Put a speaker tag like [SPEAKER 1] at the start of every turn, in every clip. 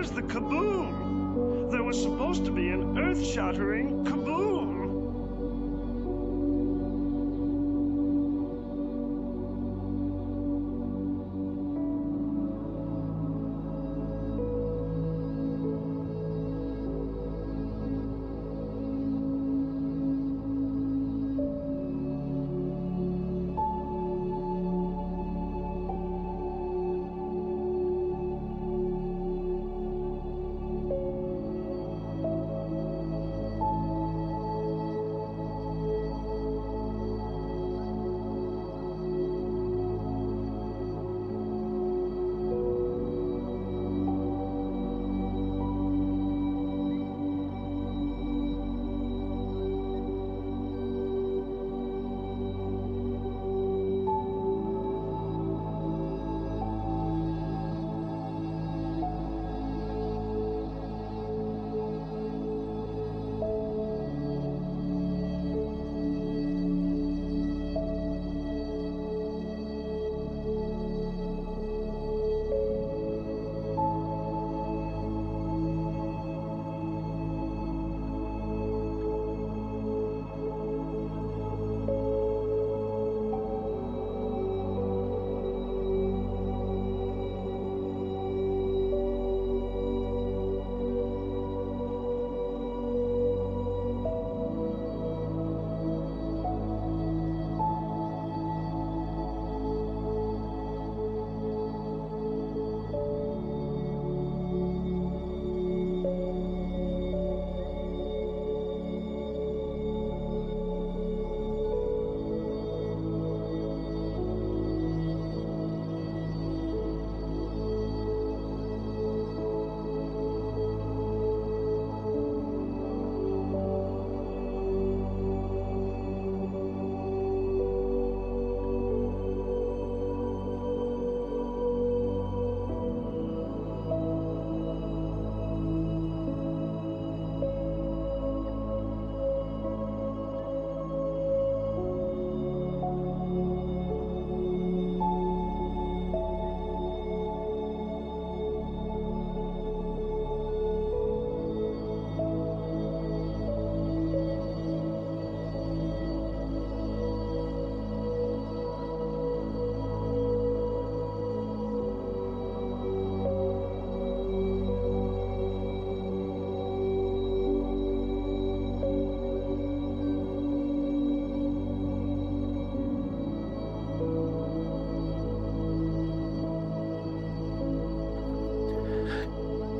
[SPEAKER 1] where's the kaboom? There was supposed to be an earth-shattering kaboom.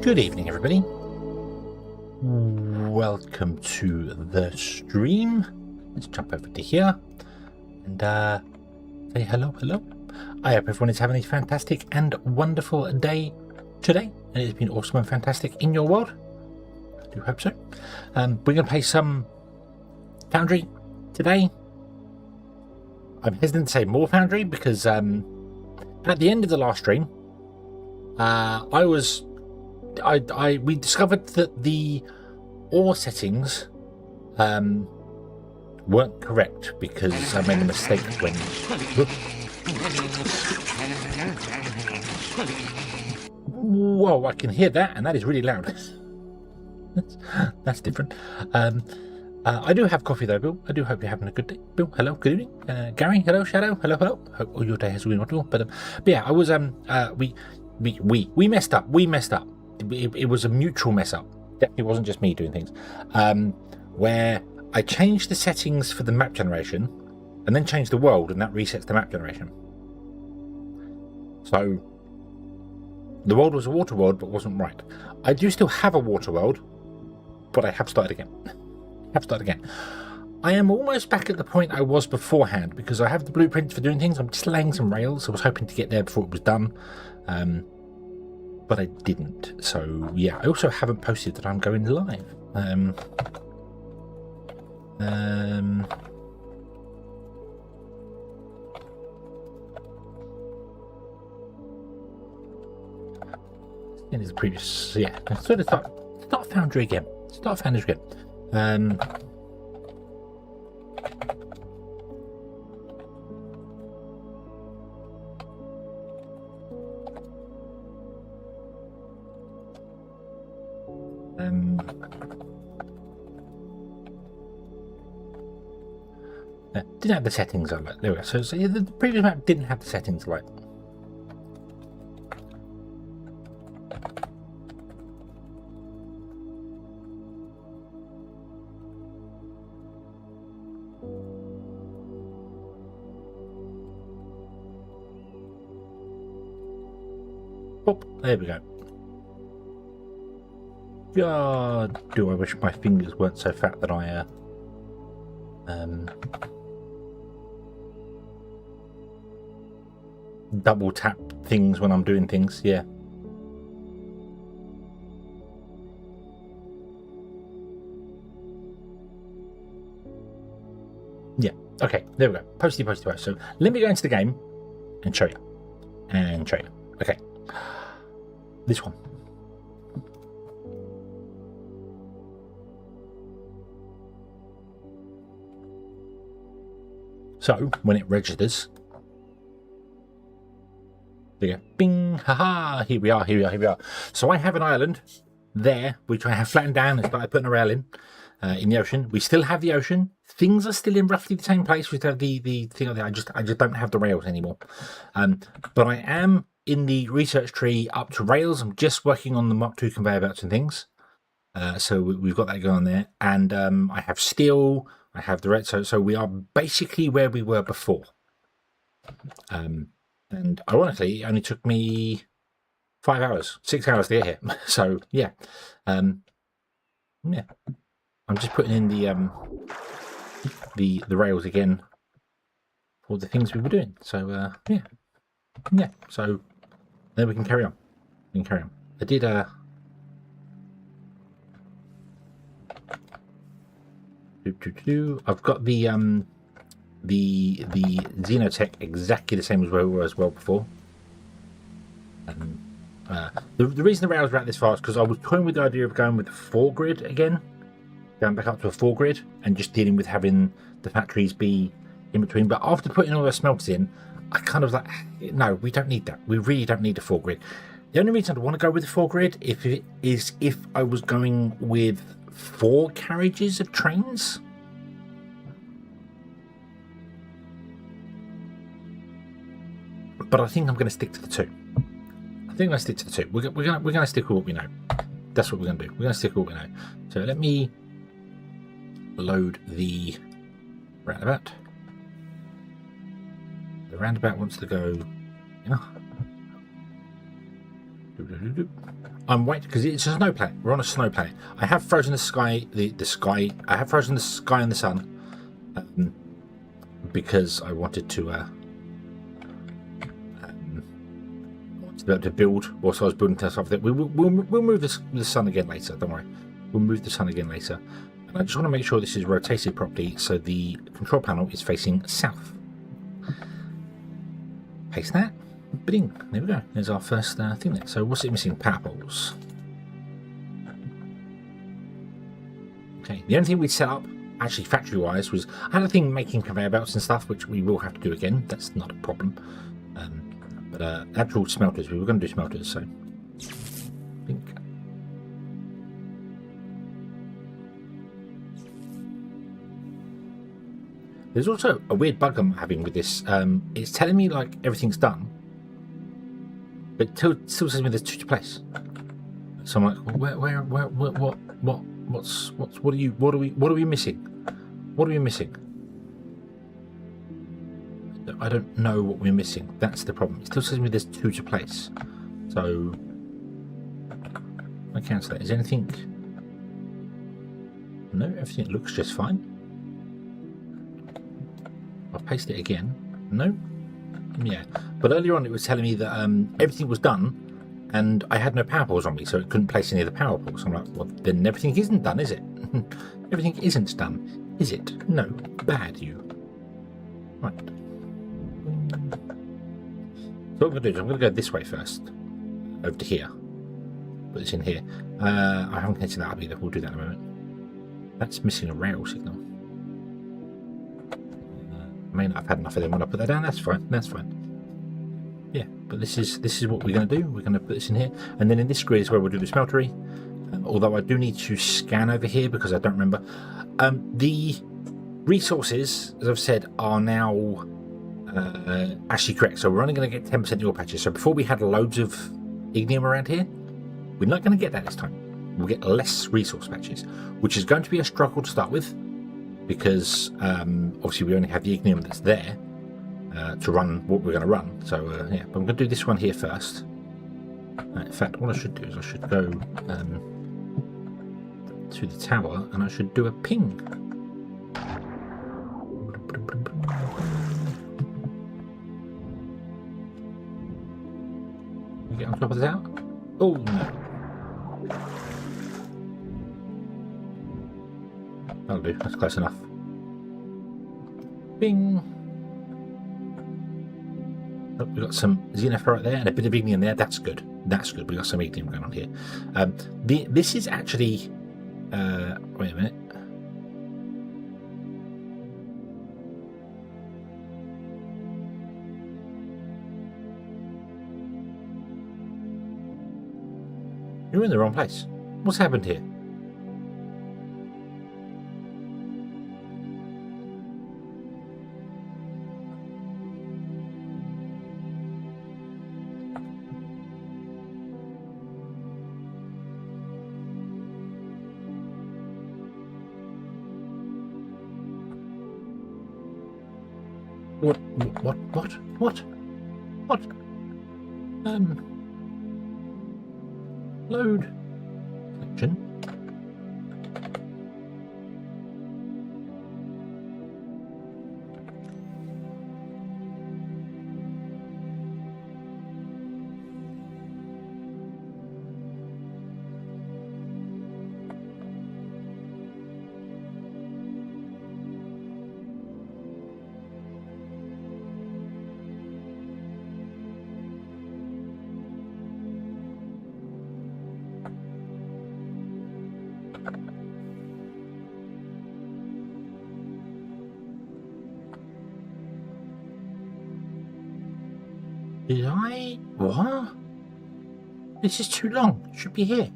[SPEAKER 2] Good evening, everybody. Welcome to the stream. Let's jump over to here and say hello. I hope everyone is having a fantastic and wonderful day today, and it's been awesome and fantastic in your world. I do hope so. We're going to play some Foundry today. I'm hesitant to say more Foundry because at the end of the last stream, we discovered that the ore settings weren't correct because I made a mistake when. Whoa! I can hear that, and that is really loud. That's different. I do have coffee though, Bill. I do hope you're having a good day. Bill, hello, good evening. Gary, hello, Shadow, hello. Hope all your day has been wonderful. But yeah, I was we messed up. It was a mutual mess up. Definitely wasn't just me doing things. Where I changed the settings for the map generation and then changed the world, and that resets the map generation. So the world was a water world, but wasn't right. I do still have a water world, but I have started again. I am almost back at the point I was beforehand because I have the blueprints for doing things. I'm just laying some rails. I was hoping to get there before it was done. But I didn't. So yeah, I also haven't posted that I'm going live. In his previous, yeah. So to start Foundry again. Didn't have the settings on it. There we go. So yeah, the previous map didn't have the settings like. Oh, there we go. God, do I wish my fingers weren't so fat that I double tap things when I'm doing things. Yeah. Yeah. Okay. There we go. Posty. So let me go into the game and show you. Okay. This one. So when it registers, there you go, bing, haha, here we are. So I have an island there, which I have flattened down and started putting a rail in the ocean. We still have the ocean. Things are still in roughly the same place. We still have the thing there. I just don't have the rails anymore. But I am in the research tree up to rails. I'm just working on the Mark II conveyor belts and things. So we've got that going on there. And I have steel. I have the red, so we are basically where we were before. And ironically, it only took me 5 hours, 6 hours to get here. So yeah, yeah. I'm just putting in the rails again for the things we were doing. So yeah. So then we can carry on. I did I've got the Xenotech exactly the same as where we were as well before. The reason the rails were out this far is because I was toying with the idea of going with the 4-grid again, going back up to a 4-grid and just dealing with having the factories be in between. But after putting all those smelters in, I kind of like, no, we don't need that. We really don't need a 4-grid. The only reason I'd want to go with the 4-grid if I was going with 4 carriages of trains. But I think I'm going to stick to the 2. We're going to stick with what we know. That's what we're going to do. We're going to stick with what we know. So let me load the roundabout. The roundabout wants to go. I'm waiting because it's a snow planet. We're on a snow planet. I have frozen the sky. The sky. I have frozen the sky and the sun because I wanted to. To be able to build whilst I was building stuff. That we'll move the sun again later. Don't worry. We'll move the sun again later. And I just want to make sure this is rotated properly so the control panel is facing south. Paste that. Bing. There we go. There's our first thing there. So what's it missing? Power poles. Okay. The only thing we'd set up, actually factory-wise, was I had a thing making conveyor belts and stuff, which we will have to do again. That's not a problem. But actual smelters, we were going to do smelters, so I think. There's also a weird bug I'm having with this. It's telling me like everything's done, but it still says me there's 2 to place. So I'm like, what are we missing? What are we missing? I don't know what we're missing. That's the problem. It still says me there's 2 to place. So I cancel that. Is anything? No, everything looks just fine. I'll paste it again. No. Yeah. But earlier on it was telling me that everything was done and I had no power poles on me, so it couldn't place any of the power poles. I'm like, well, then everything isn't done, is it? Everything isn't done, is it? No. Bad, you. Right. So what I'm going to do is I'm going to go this way first, over to here. Put this in here. I haven't connected that up either. We'll do that in a moment. That's missing a rail signal. I may not have had enough of them when I put that down. That's fine. That's fine. Yeah, but this is what we're going to do. We're going to put this in here, and then in this grid is where we'll do the smeltery. Although I do need to scan over here because I don't remember. The resources, as I've said, are now actually correct. So we're only going to get 10% ore patches. So before we had loads of ignium around here, we're not going to get that this time. We'll get less resource patches, which is going to be a struggle to start with because obviously we only have the ignium that's there to run what we're going to run. So yeah, but I'm going to do this one here first. In fact, what I should do is I should go to the tower and I should do a ping. You get on top of the tower? Oh no. That'll do, that's close enough. Bing! Oh, we've got some Xeno right there and a bit of ignium there. That's good. That's good. We've got some ignium going on here. This is actually... wait a minute. You're in the wrong place. What's happened here? What? Load section. Did I? What? This is too long. It should be here.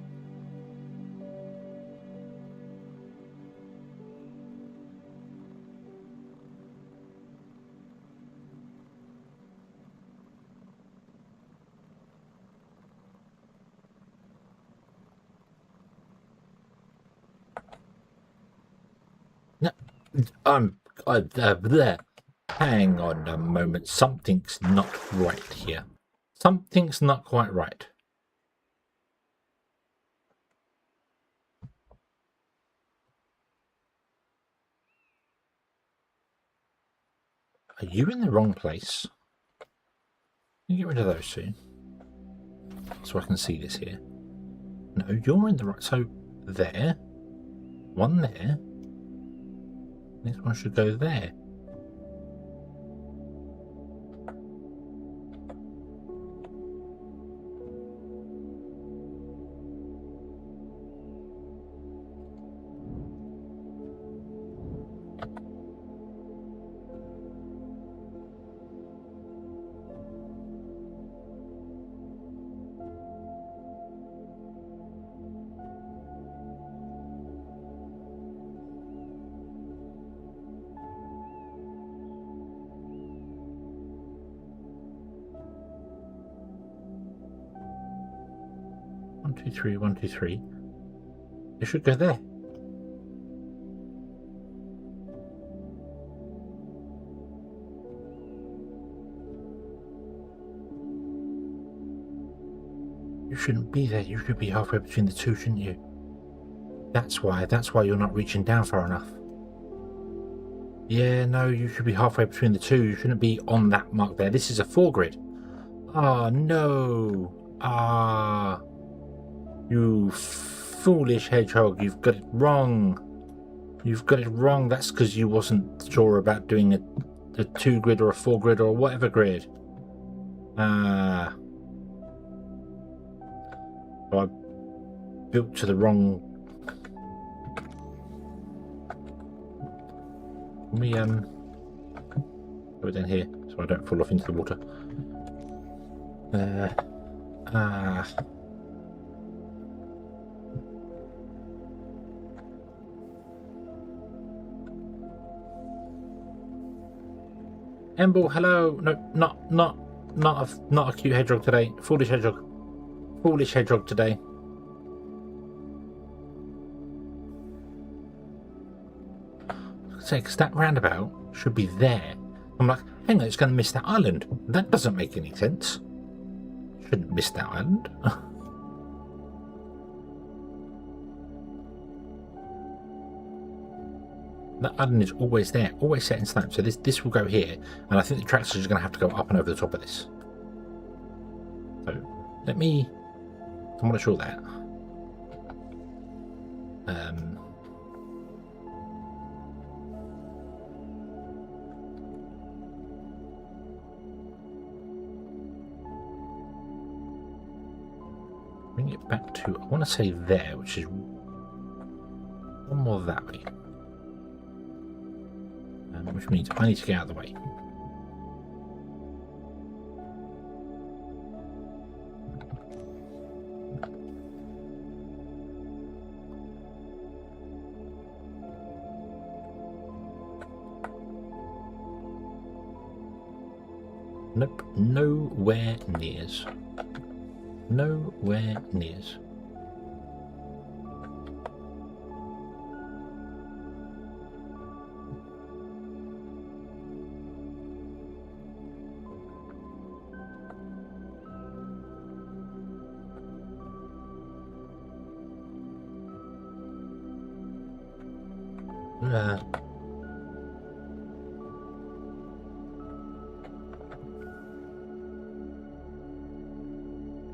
[SPEAKER 2] No, there. Hang on a moment. Something's not right here. Something's not quite right. Are you in the wrong place? Can you get rid of those two? So I can see this here. No, you're in the right. So there. One there. This one should go there. One, two, three, 1, 2, 3. It should go there. You shouldn't be there. You should be halfway between the two, shouldn't you? That's why you're not reaching down far enough. Yeah, no, you should be halfway between the two. You shouldn't be on that mark there. This is a 4 grid. Ah, no. Ah. You foolish hedgehog, you've got it wrong. You've got it wrong. That's because you wasn't sure about doing a 2 grid or a 4 grid or whatever grid. Ah. So I built to the wrong... Let me go down here so I don't fall off into the water. Emble, hello. No, not a cute hedgehog today. Foolish hedgehog. Foolish hedgehog today. Say, because that roundabout should be there. I'm like, hang on, it's going to miss that island. That doesn't make any sense. Shouldn't miss that island. That island is always there, always set in stone. So this will go here, and I think the tracks are just going to have to go up and over the top of this. So let me. I want to show that. Bring it back to. I want to say there, which is one more that way. Which means I need to get out of the way. Nope, nowhere nears. Nowhere nears.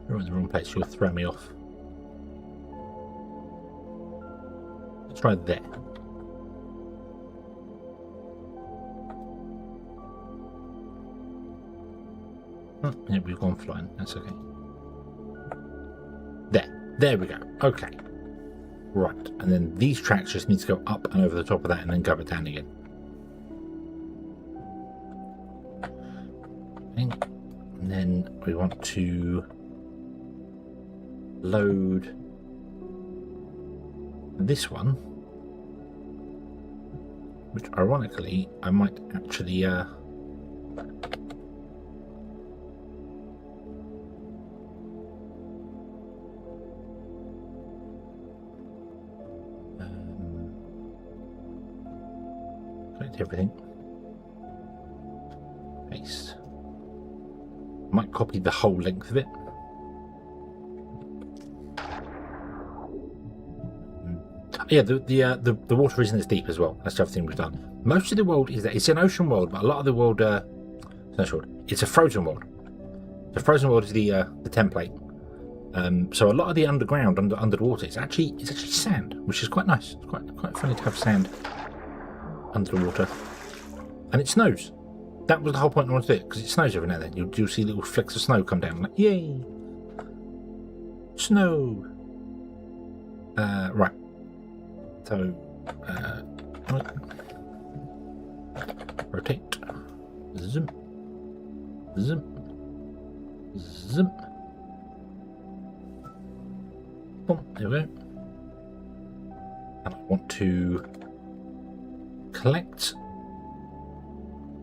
[SPEAKER 2] You're in the wrong place, you'll throw me off. Let's try there. Yeah, we've gone flying, that's okay. There we go, okay. Right, and then these tracks just need to go up and over the top of that and then go down again. Okay. And then we want to load this one, which ironically I might actually collect everything, paste, might copy the whole length of it. Yeah, the water isn't as deep as well. That's the other thing we've done. Most of the world is that it's an ocean world, but a lot of the world, it's a frozen world. The frozen world is the template. So a lot of the underground, under the water, it's actually sand, which is quite nice. It's quite funny to have sand under the water, and it snows. That was the whole point I wanted to do it, because it snows every now and then. You'll see little flecks of snow come down, like yay, snow. Right. So, rotate, zoom, zoom, zoom. Boom, there we go. And I want to collect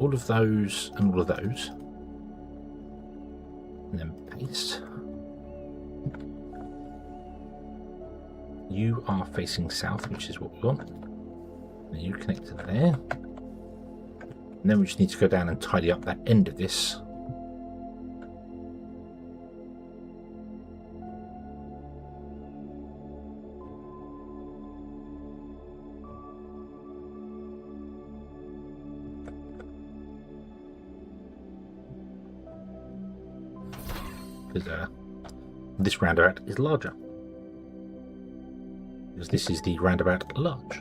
[SPEAKER 2] all of those and all of those, and then paste. You are facing south, which is what we want. And you connect to there. And then we just need to go down and tidy up that end of this. Because this roundabout is larger. Because this is the roundabout large,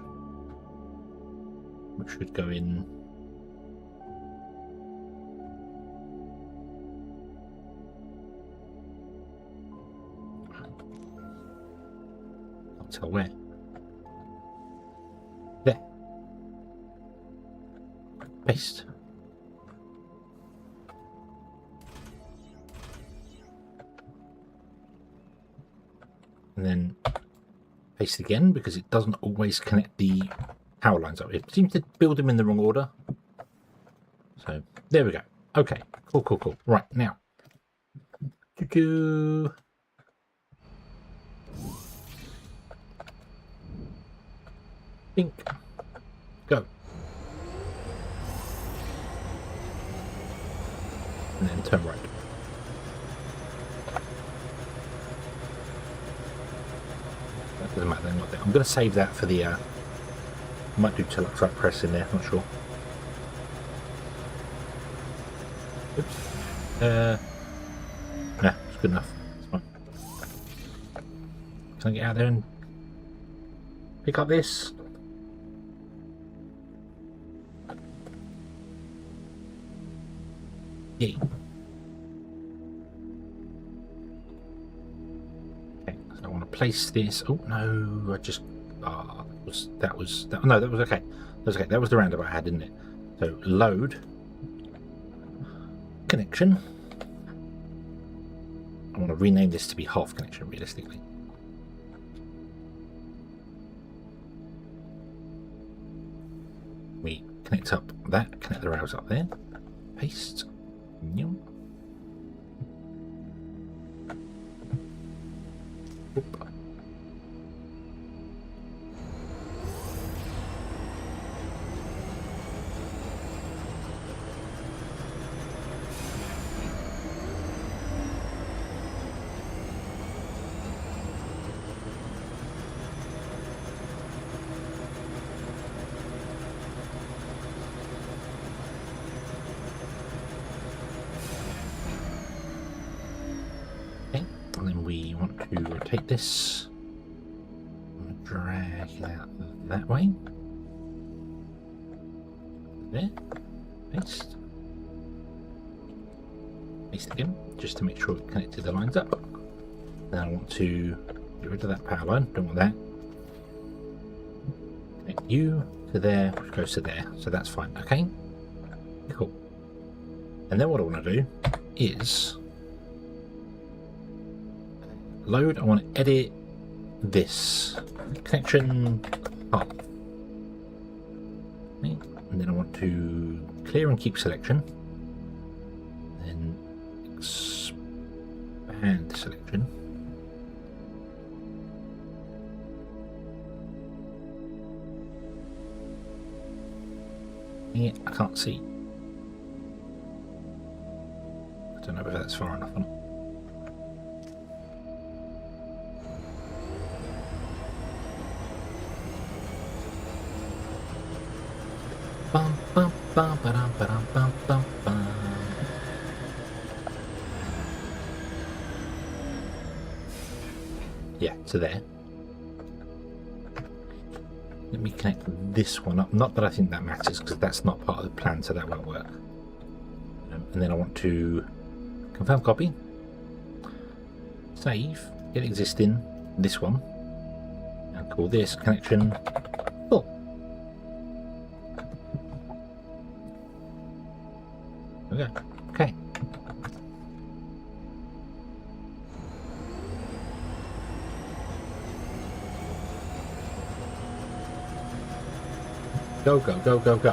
[SPEAKER 2] which should go in can't tell where. There. Paste. And then paste again, because it doesn't always connect the power lines up. It seems to build them in the wrong order. So There we go. Okay, cool, cool, cool. Right, now. Doo-doo. Think. Go. And then turn right. That doesn't matter, they're not there. I'm going to save that for the... might do Telux right press in there, not sure. Oops. Nah, it's good enough. It's fine. Can I get out there and pick up this? Yeah. Okay, so I want to place this. Oh no, I just that was no, that was okay. That was okay. That was the roundabout I had, didn't it? So load connection. I want to rename this to be half connection realistically. We connect up that, connect the rails up there, paste. New. Oop. Rotate this, drag it out that way, there, paste again, just to make sure it connected the lines up. Then I want to get rid of that power line, don't want that. Connect you to there, which goes to there, so that's fine, okay? Cool. And then what I want to do is load, I want to edit this connection half. Okay. And then I want to clear and keep selection, then expand the selection. Yeah, I can't see. I don't know if that's far enough or not. Bum, bum, bum, ba-dum, ba-dum, bum, bum, bum. Yeah, to there. Let me connect this one up. Not that I think that matters, because that's not part of the plan, so that won't work. And then I want to confirm copy, save, get existing, this one, and call this connection full. Okay. Okay. Go, go, go, go, go.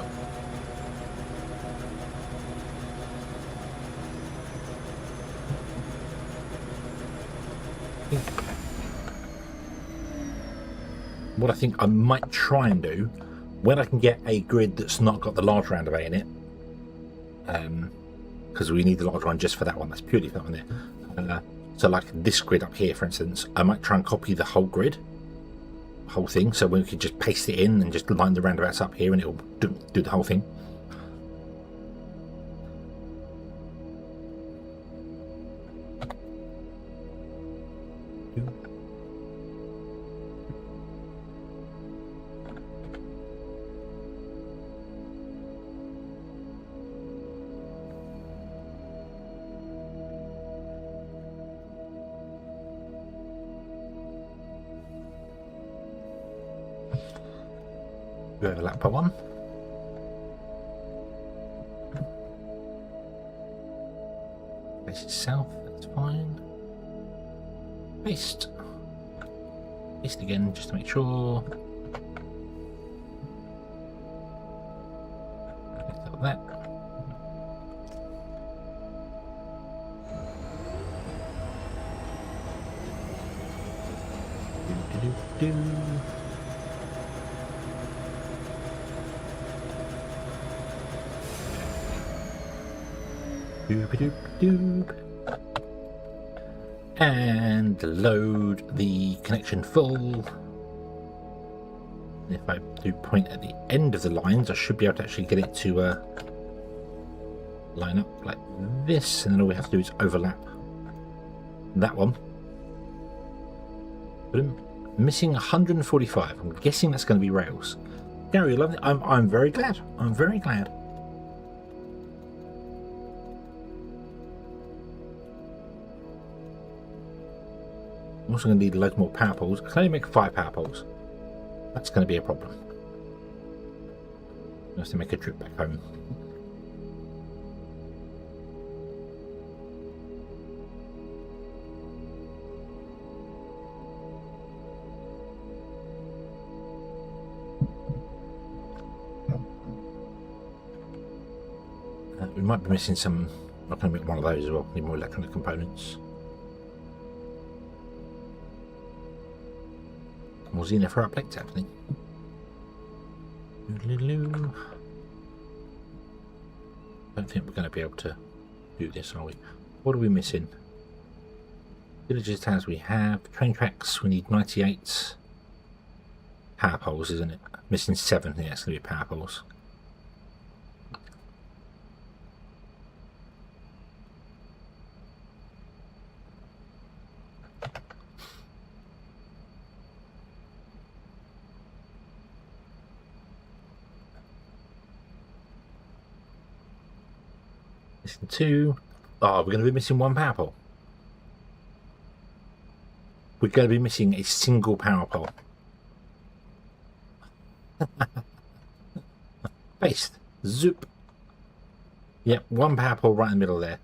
[SPEAKER 2] What I think I might try and do, when I can get a grid that's not got the large roundabout in it, because we need the large one just for that one, that's purely for that one there. So like this grid up here, for instance, I might try and copy the whole grid, whole thing, so we could just paste it in and just line the roundabouts up here and it'll do the whole thing. Go overlap per one. Face it south, that's fine. Paste. Paste again just to make sure. Like that. Do. Doop. And load the connection full. If I do point at the end of the lines, I should be able to actually get it to line up like this, and then all we have to do is overlap that one. But I'm missing 145. I'm guessing that's going to be rails. Gary, lovely. I'm very glad. I'm very glad. I'm also going to need loads more power poles. I can only make 5 power poles. That's going to be a problem. I have to make a trip back home. We might be missing some. I'm going to make one of those as well. Need more electronic components. More Xeno Power Plates happening. Don't think we're going to be able to do this, are we? What are we missing? Villages, towns we have. Train tracks, we need 98. Power poles, isn't it? Missing 7. Yeah, it's going to be power poles. Missing 2. Oh, we're going to be missing 1 power pole. We're going to be missing a single power pole. Based. Zoop. Yep, 1 power pole right in the middle there.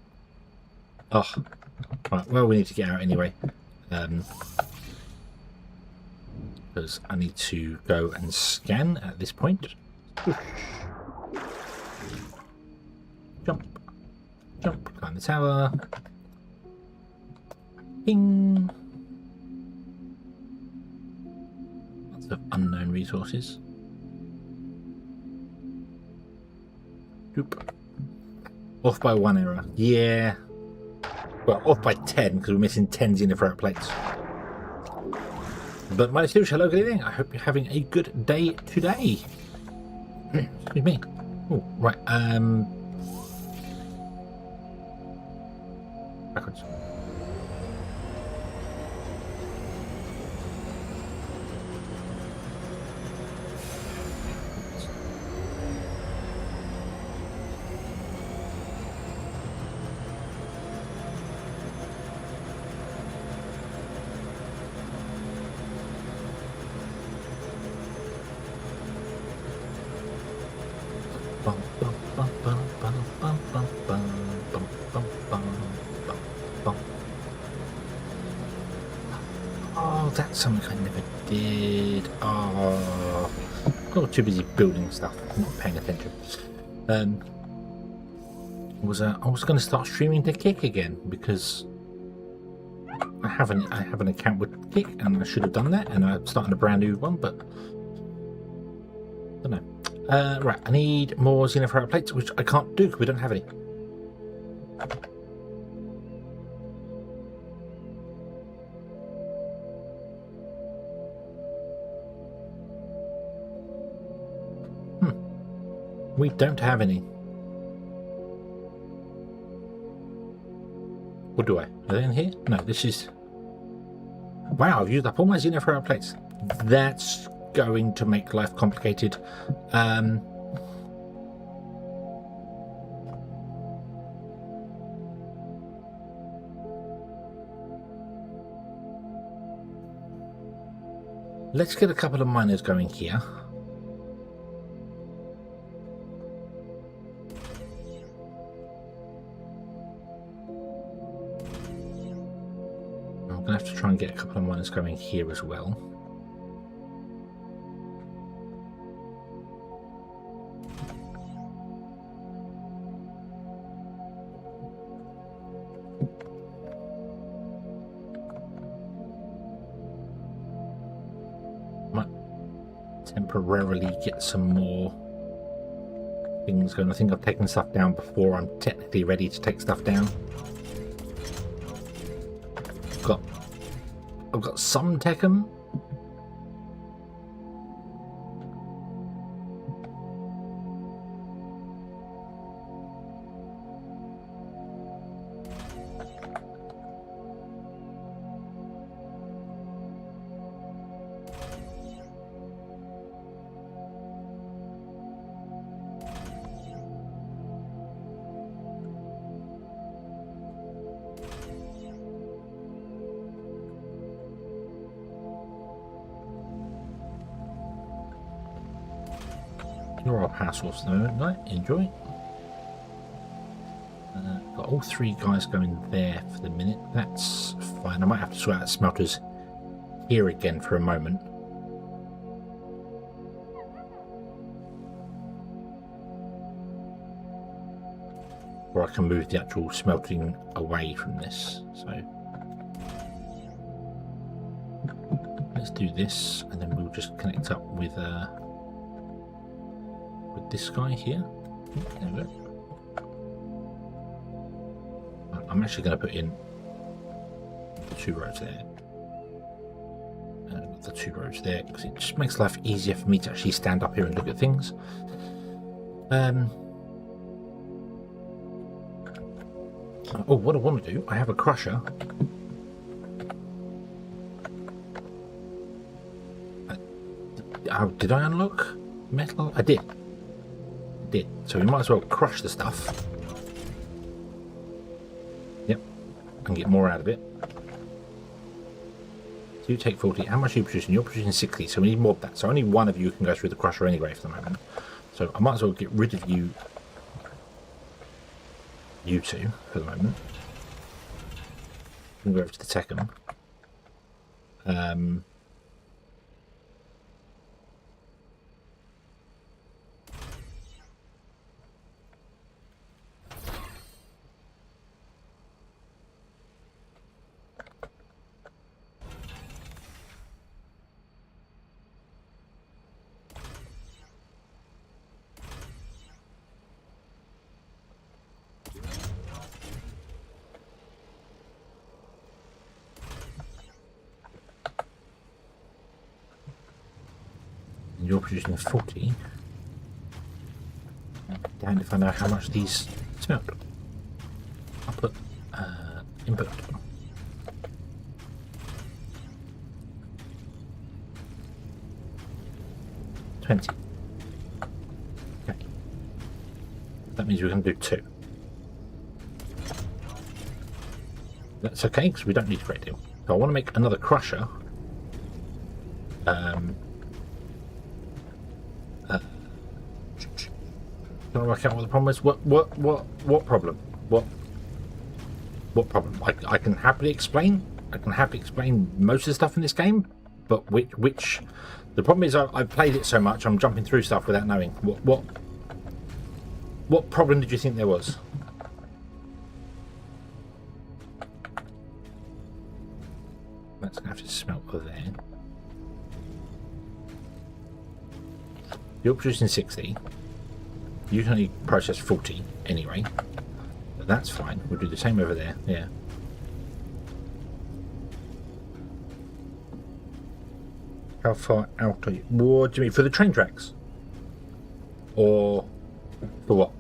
[SPEAKER 2] Oh. Right, well, we need to get out anyway. Because I need to go and scan at this point. Jump. Jump. Climb the tower. Ping. Lots of unknown resources. Oop. Off by 1 error. Yeah. Well, off by 10 because we're missing 10 Xeno Power Plates. But my Soooo, hello, good evening. I hope you're having a good day today. Excuse me. Oh, right. Backwards. Oh, that's something I never did. Oh, got too busy building stuff, not paying attention. I was going to start streaming to Kick again because I have an account with Kick and I should have done that, and I'm starting a brand new one, but I don't know. Right, I need more Xeno Power Plates, which I can't do because we don't have any. We don't have any. What do I? Are they in here? No, this is... Wow, I've used up all my Xeno Power Plates. That's going to make life complicated. Let's get a couple of miners going here. I'm going to have to try and get a couple of miners going here as well. temporarily get some more things going. I think I've taken stuff down before I'm technically ready to take stuff down. I've got some Tekken. You're all hassles though, right? Enjoy. Got all three guys going there for the minute. That's fine. I might have to sort out smelters here again for a moment. Or I can move the actual smelting away from this. So let's do this, and then we'll just connect up with this guy here. There we go. I'm actually going to put in the 2 rows there. The 2 rows there, because it just makes life easier for me to actually stand up here and look at things. Oh, what I want to do, I have a crusher. Did I unlock metal? I did. So we might as well crush the stuff. Yep, and get more out of it. So you take 40. How much are you producing? You're producing 60, so we need more of that. So only one of you can go through the crusher anyway for the moment. So I might as well get rid of you two for the moment. I'm going to go over to the Tekken. You're producing 40. Damn if I know how much these smelt. I'll put input. $20. Okay. That means we're going to do 2. That's okay, because we don't need a great deal. So I want to make another crusher. Trying to work out what the problem is. What problem? What problem? I can happily explain. I can happily explain most of the stuff in this game, but which the problem is I've played it so much I'm jumping through stuff without knowing what problem did you think there was? That's gonna have to smelt over there. You're producing 60. You can only process 40 anyway, but that's fine. We'll do the same over there. Yeah. How far out are you? What do you mean, for the train tracks? Or for what?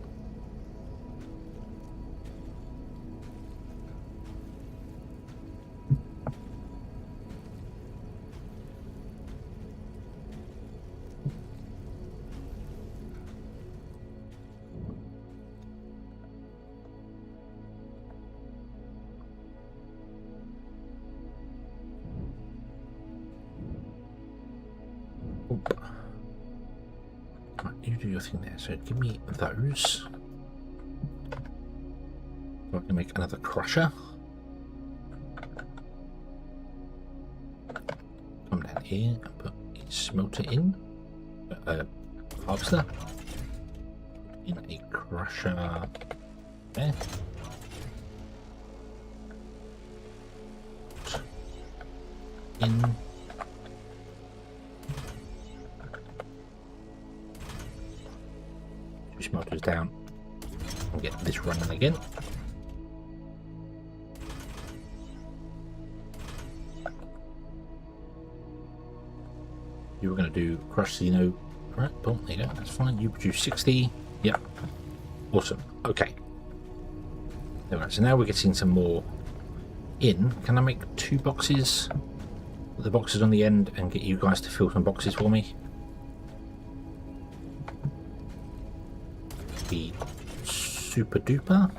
[SPEAKER 2] Right, you do your thing there. So give me those. So I can make another crusher. Come down here and put a smelter in. Harvester. In a crusher there. down and get this running again. You were going to do crush Xeno. Right, boom, there you go, that's fine. You produce 60. Yep. Awesome. Okay. Alright, so now we're getting some more in. Can I make 2 boxes? Put the boxes on the end and get you guys to fill some boxes for me. Be super duper.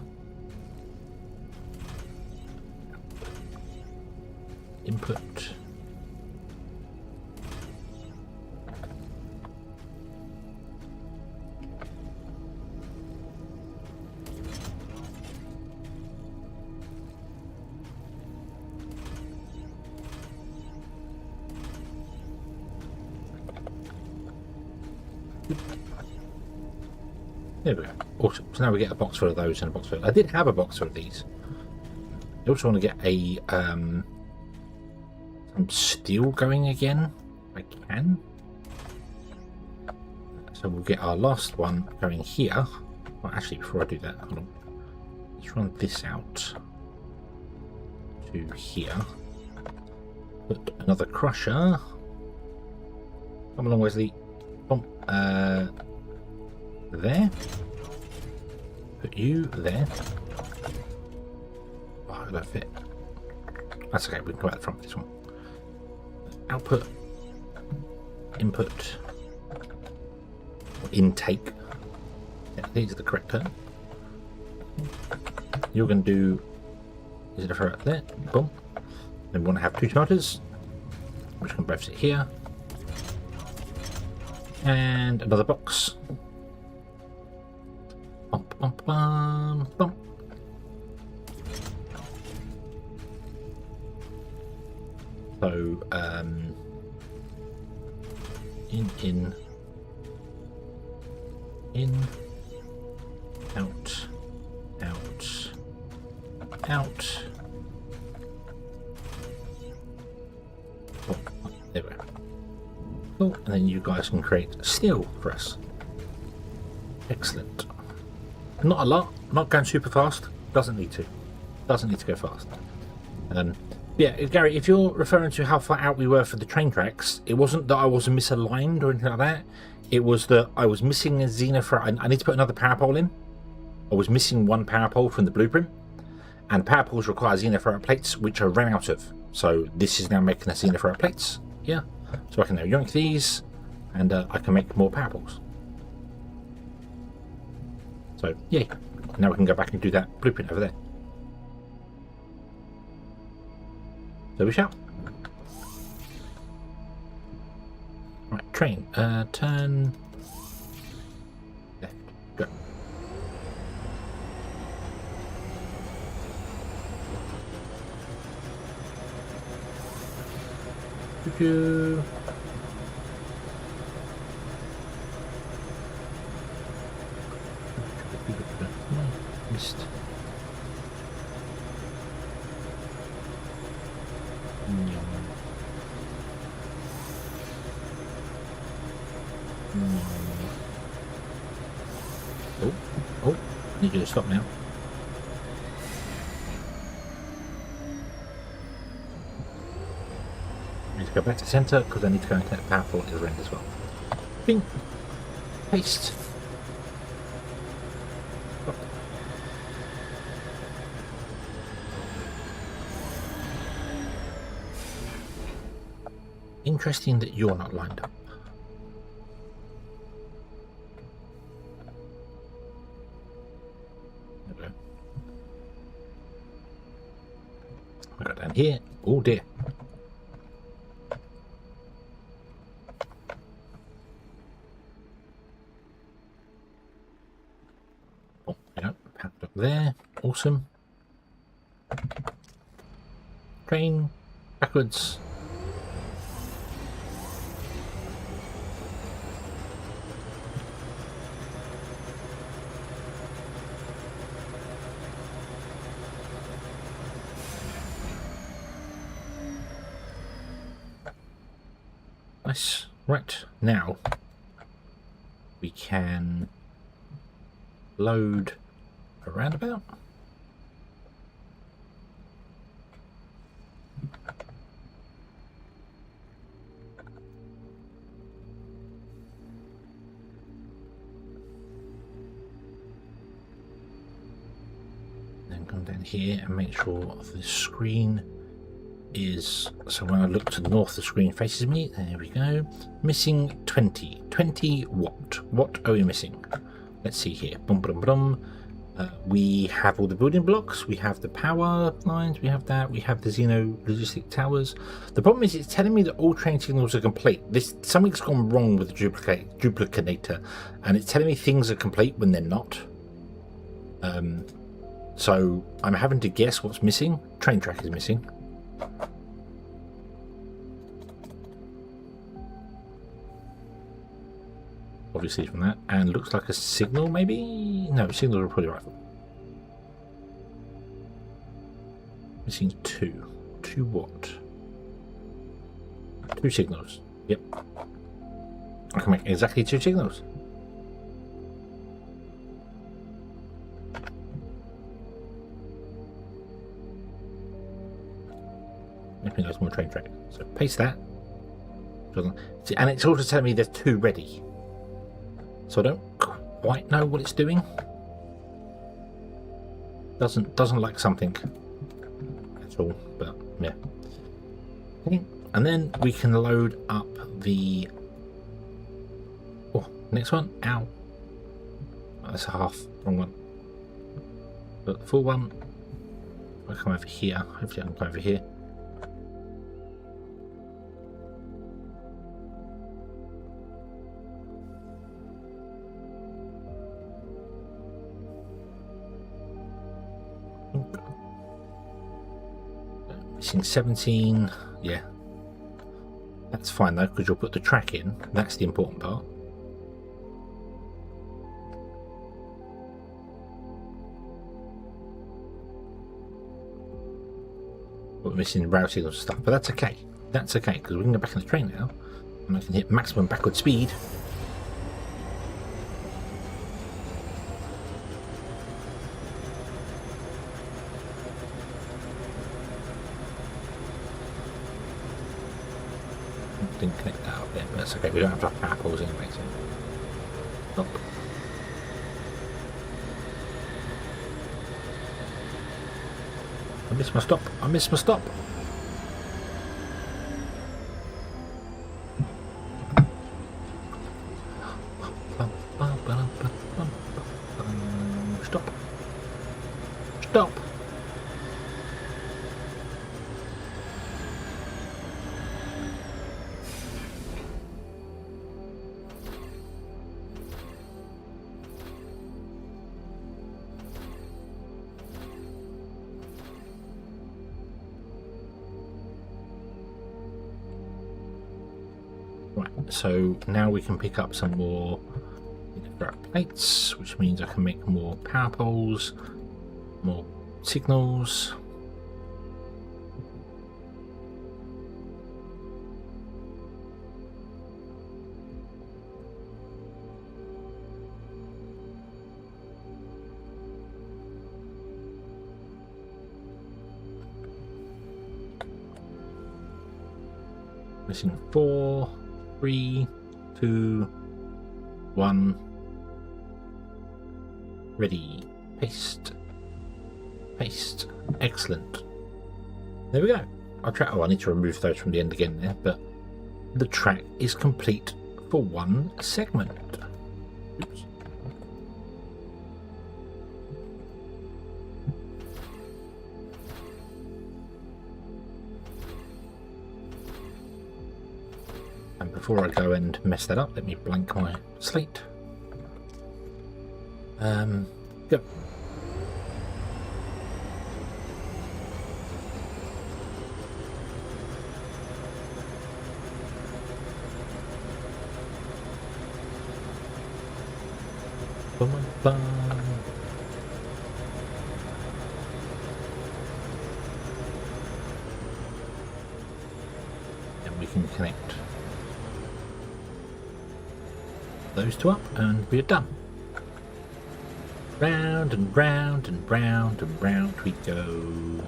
[SPEAKER 2] Input. There we go. Awesome. So now we get a box full of those and a box full of... I did have a box full of these. I also want to get a some steel going again, if I can. So we'll get our last one going here. Well, actually, before I do that, hold on. Let's run this out to here. Put another crusher. Come along, Wesley. Boom. There. Put you there. Oh, that fit. That's okay, we can go out the front with this one. Output. Input. Or intake. Yeah, these are the correct term. You're going to do... Is it a throw out there? Boom. Then we want to have 2 tomatoes, which can both sit here. And another box. Bump, bump, bump, bump. So, in, out, out. Oh, there we go. Cool, and then you guys can create steel for us. Excellent. Not a lot, not going super fast. Doesn't need to. Doesn't need to go fast. Yeah, Gary, if you're referring to how far out we were for the train tracks, it wasn't that I was misaligned or anything like that. It was that I was missing a Xeno for... I need to put another power pole in. I was missing 1 power pole from the blueprint. And power poles require Xeno plates, which I ran out of. So this is now making the Xeno plates. Yeah. So I can now yoink these, and I can make more power poles. So, yay. Now we can go back and do that blueprint over there. So we shall. Right, train. Turn left. Go. Choo-choo. Missed. Oh, need you to stop now. I need to go back to center because I need to go and connect the power pole at the other end as well. Bing! Paste! Stop. Interesting that you're not lined up. There we go. I got down here. Oh dear. Oh, yeah, packed up there. Awesome. Train backwards. Nice. Right, now we can load a roundabout. Then come down here and make sure the screen is, so when I look to the north the screen faces me. There we go. Missing 20 what are we missing? Let's see here. Boom, boom, boom. We have all the building blocks, we have the power lines, we have that, we have the Xeno logistic towers. The problem is it's telling me that all train signals are complete. Something's gone wrong with the duplicator, and it's telling me things are complete when they're not. So I'm having to guess what's missing. Train track is missing. Obviously from that, and looks like a signal maybe? No, signal are probably right. Missing two. Two what? Two signals. Yep. I can make exactly two signals. Maybe that's more train track. So paste that. And it's also telling me there's two ready. So I don't quite know what it's doing. Doesn't like something at all, but yeah. Okay. And then we can load up the next one. Ow. Oh, that's a half. Wrong one. But the full one. I'll come over here. Hopefully I can come over here. Missing 17. Yeah, that's fine though, because you'll put the track in. That's the important part. But we're missing rail signals and stuff, but that's okay. That's okay, because we can go back in the train now and I can hit maximum backward speed. Didn't connect that up there, but that's okay. We don't have to have power poles anyway. So. Stop. I missed my stop. I missed my stop. Stop. Stop. Right, so now we can pick up some more plates, which means I can make more power poles, more signals. Missing 4, 3, 2, 1. Ready. Paste. Paste. Excellent. There we go. I'll try. Oh, I need to remove those from the end again there, but the track is complete for one segment. Oops. And before I go and mess that up, let me blank my slate. Go. Bum, bum. And we can connect those two up and we're done. Round and round and round and round we go.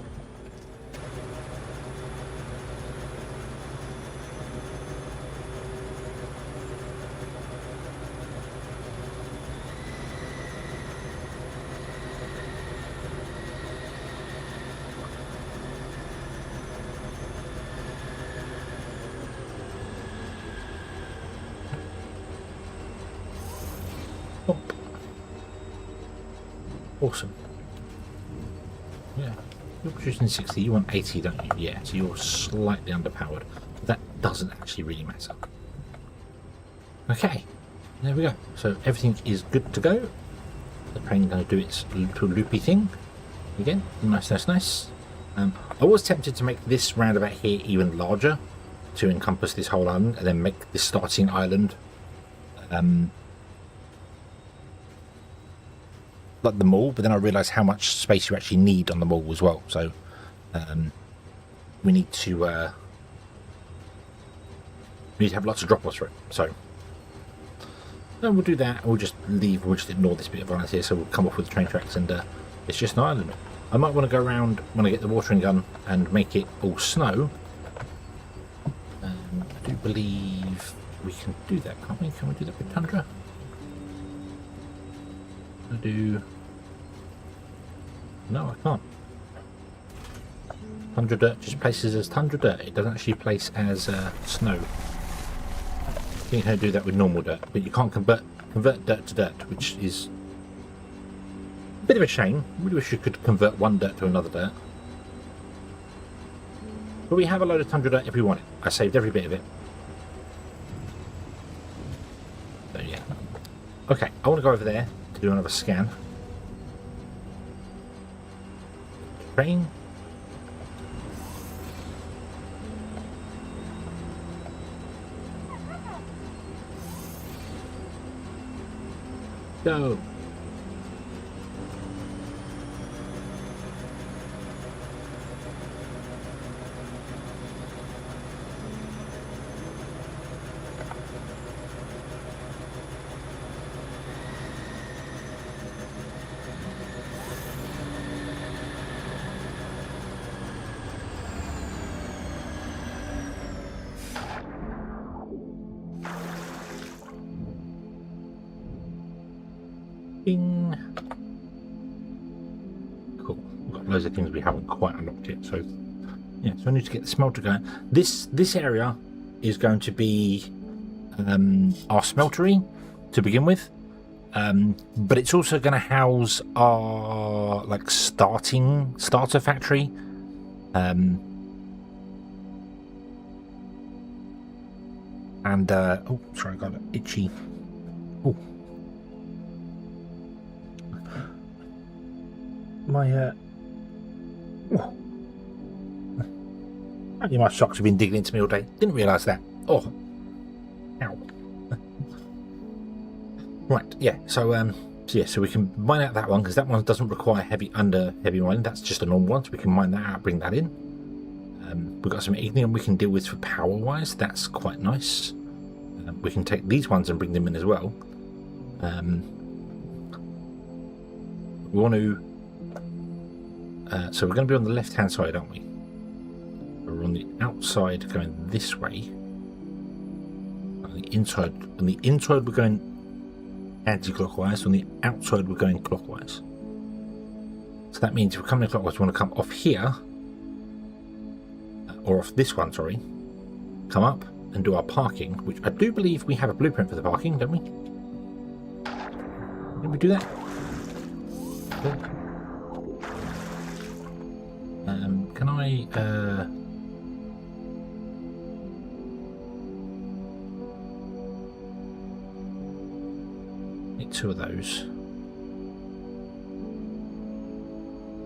[SPEAKER 2] Awesome. Yeah, you're producing 60, you want 80, don't you? Yeah, so you're slightly underpowered. That doesn't actually really matter. Okay, there we go. So everything is good to go. The train's going to do its little loopy thing. Again, nice, nice, nice. I was tempted to make this roundabout here even larger to encompass this whole island and then make this starting island like the mall, but then I realised how much space you actually need on the mall as well. So we need to have lots of drop-offs for it. So we'll do that. We'll just leave. We'll just ignore this bit of island here. So we'll come off with the train tracks, and it's just an island. I might want to go around when I get the watering gun and make it all snow. I do believe we can do that, can't we? Can we do that with tundra? I do. No, I can't. Tundra dirt just places as tundra dirt. It doesn't actually place as snow. I think you can do that with normal dirt, but you can't convert dirt to dirt, which is a bit of a shame. I really wish you could convert one dirt to another dirt. But we have a load of tundra dirt if we want it. I saved every bit of it. So yeah. Okay, I want to go over there to do another scan. Train. Go. Bing. Cool. We've got loads of things we haven't quite unlocked yet. So yeah, so I need to get the smelter going. This area is going to be our smeltery to begin with, but it's also going to house our like starter factory. And oh, sorry, I got an itchy. Oh. My apparently my socks have been digging into me all day. Didn't realise that. Oh, ow. Right, yeah. So so we can mine out that one because that one doesn't require heavy mining. That's just a normal one, so we can mine that out, bring that in. We've got some ignium we can deal with for power wise. That's quite nice. We can take these ones and bring them in as well. We want to. So we're going to be on the left-hand side, aren't we? We're on the outside, going this way. On the inside, we're going anti-clockwise. On the outside, we're going clockwise. So that means if we're coming clockwise, we want to come off here, or off this one. Sorry, come up and do our parking, which I do believe we have a blueprint for the parking, don't we? Did we do that? Okay. Can I need 2 of those?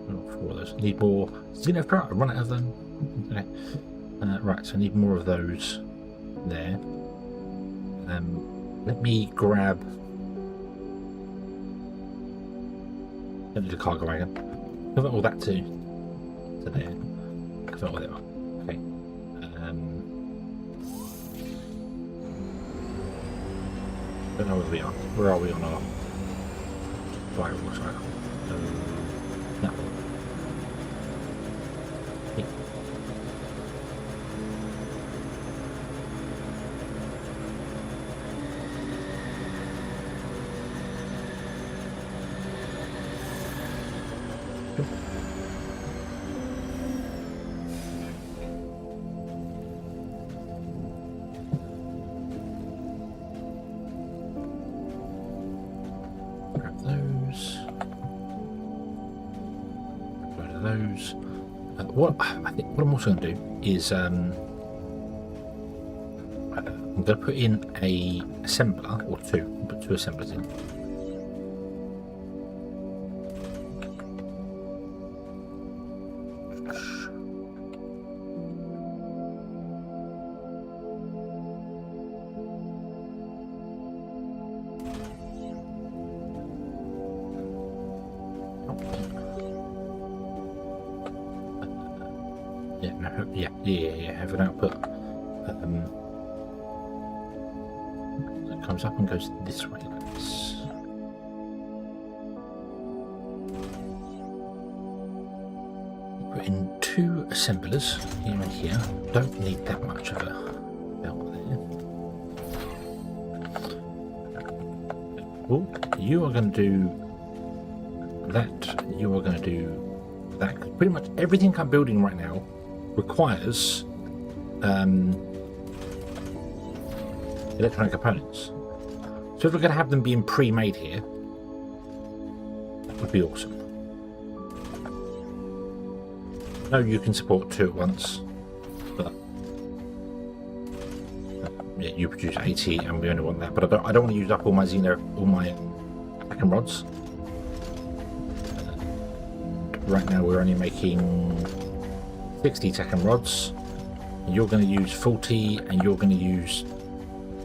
[SPEAKER 2] Oh, 4 of those. Need more Xeno Power. Run out of them. Okay. Right, so I need more of those there. Let me grab. Don't need a cargo wagon. Convert all that to there. Convert all that. Okay. Don't know where we are. Where are we on our? firewall side. No. Yeah. Grab those. Load of those. What I think what I'm also going to do is I'm going to put in a assembler or two. I'll put 2 assemblers in. Yeah, have an output. It comes up and goes this way. Like this. Put in 2 assemblers here and here. Don't need that much of a belt there. Oh, you are going to do that. You are going to do that. Pretty much everything I'm building right now requires electronic components. So if we're going to have them being pre-made here, that would be awesome. No, you can support 2 at once, but yeah, you produce 80 and we only want that. But I don't want to use up all my second rods. Right now we're only making 60 second rods. You're going to use 40 and you're going to use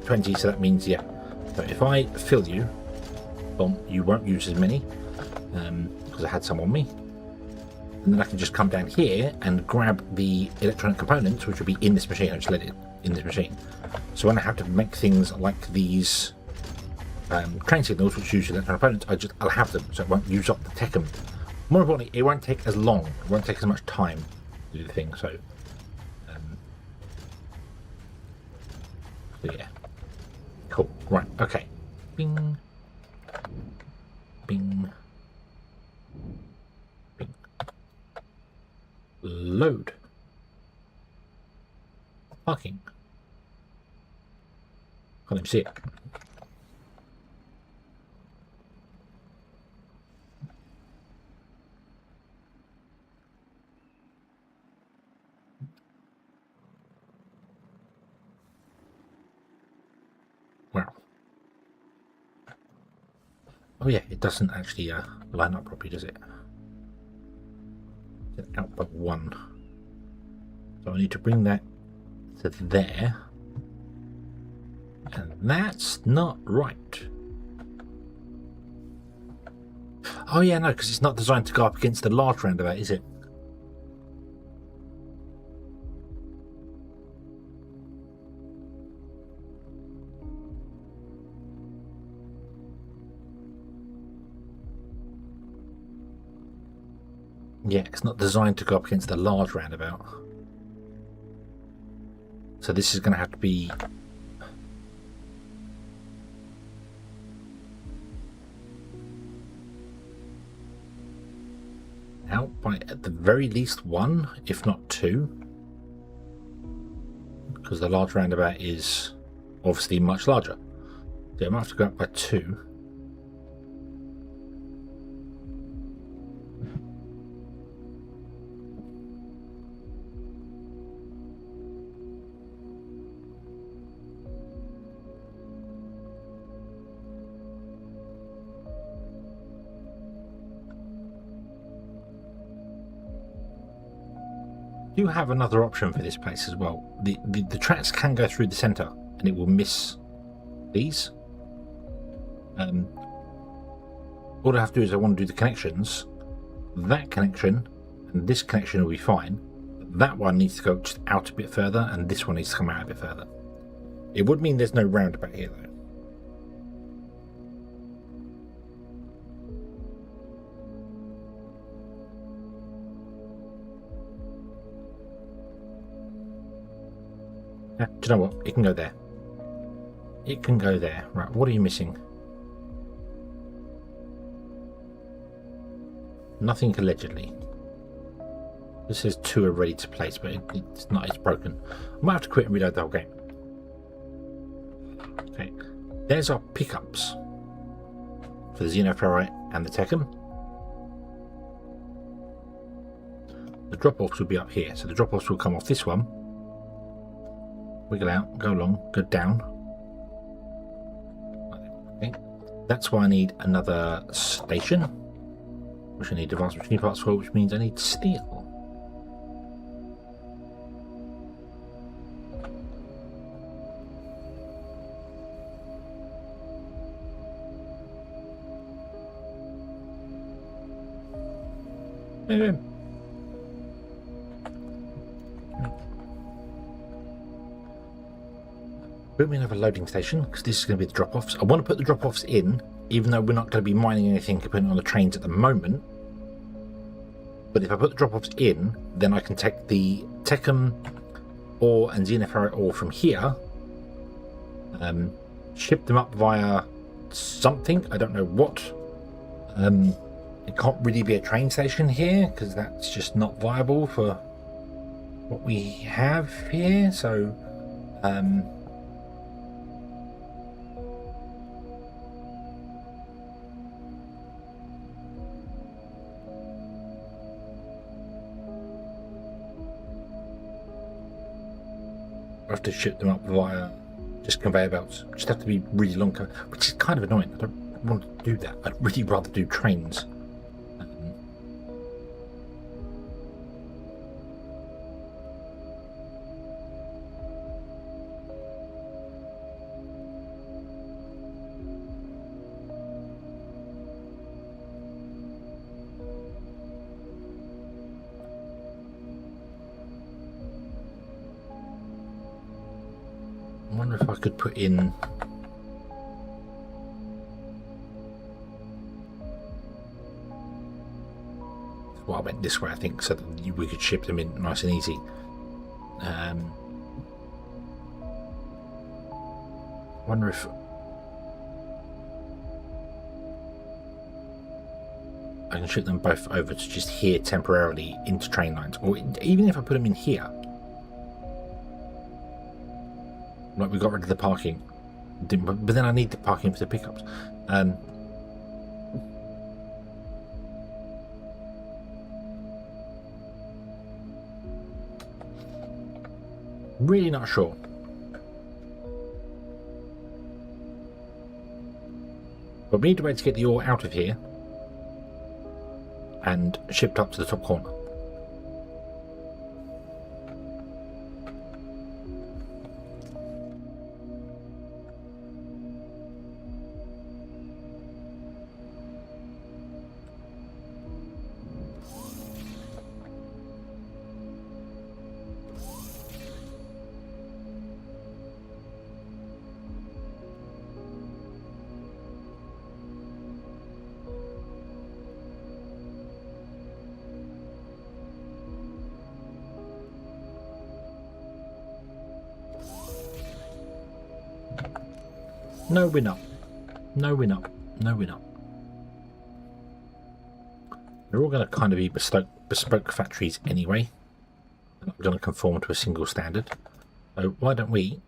[SPEAKER 2] 20, so that means, yeah. So if I fill you, well, you won't use as many because I had some on me. And then I can just come down here and grab the electronic components, which will be in this machine. I just let it in this machine. So when I have to make things like these train signals, which use electronic components, I'll have them, so it won't use up the tech. More importantly, it won't take as long. It won't take as much time to do the thing. So yeah, cool. Right. Okay. Bing. Bing. Bing. Load. Parking. Can't even see it. Wow. Oh yeah, it doesn't actually line up properly, does it? It's an output 1. So I need to bring that to there. And that's not right. Oh yeah, no, because it's not designed to go up against the large roundabout, is it? Yeah, it's not designed to go up against the large roundabout. So this is going to have to be... out by at the very least 1, if not 2. Because the large roundabout is obviously much larger. So I might have to go up by 2. Do have another option for this place as well. The tracks can go through the center and it will miss these. All I have to do is I want to do the connections. That connection and this connection will be fine. That one needs to go just out a bit further and this one needs to come out a bit further. It would mean there's no roundabout here though. Yeah, do you know what? It can go there. It can go there. Right, what are you missing? Nothing allegedly. This says 2 are ready to place, but it's not. It's broken. I might have to quit and reload the whole game. Okay, there's our pickups for the Xeno Power and the Tekken. The drop-offs will be up here, so the drop-offs will come off this one. Wiggle out, go along, go down. Okay, that's why I need another station, which I need advanced machine parts for, which means I need steel. Build me another loading station, because this is going to be the drop-offs. I want to put the drop-offs in, even though we're not going to be mining anything to put on the trains at the moment. But if I put the drop-offs in, then I can take the Tekken ore and Xeno Power ore from here, ship them up via something, I don't know what. It can't really be a train station here, because that's just not viable for what we have here, so I have to ship them up via just conveyor belts. Just have to be really long, which is kind of annoying. I don't want to do that. I'd really rather do trains. I wonder if I could put in well, I went this way, I think, so that we could ship them in nice and easy. Wonder if I can ship them both over to just here temporarily into train lines, or even if I put them in here. Like, we got rid of the parking, but then I need the parking for the pickups. Really not sure. But we need a way to get the ore out of here and shipped up to the top corner. No, we're not. No, we're not. No, we're not. They're all going to kind of be bespoke factories anyway. They're not going to conform to a single standard. So why don't we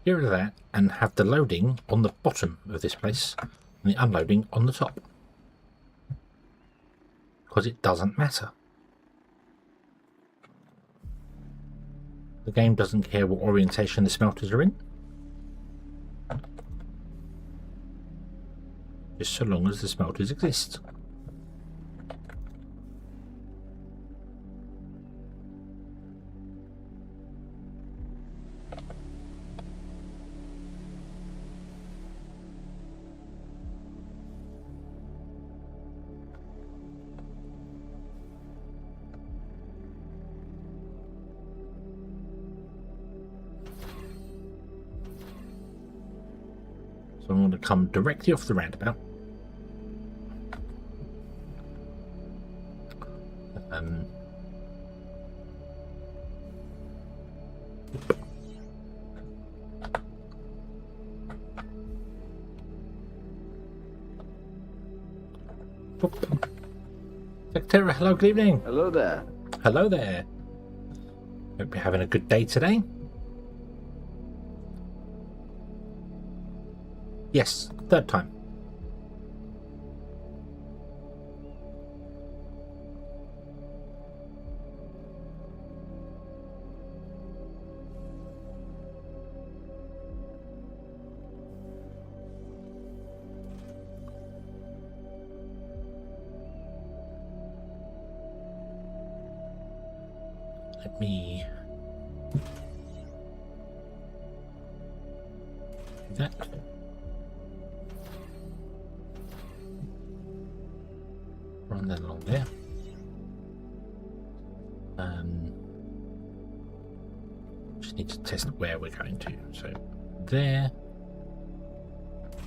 [SPEAKER 2] get rid of that and have the loading on the bottom of this place and the unloading on the top, because it doesn't matter. The game doesn't care what orientation the smelters are in, just so long as the smelters exist. So I'm going to come directly off the roundabout. Secretary, hello, good evening.
[SPEAKER 3] Hello there.
[SPEAKER 2] Hello there. Hope you're having a good day today. Yes, third time. Let me do that. Run that along there. Just need to test where we're going to. So there.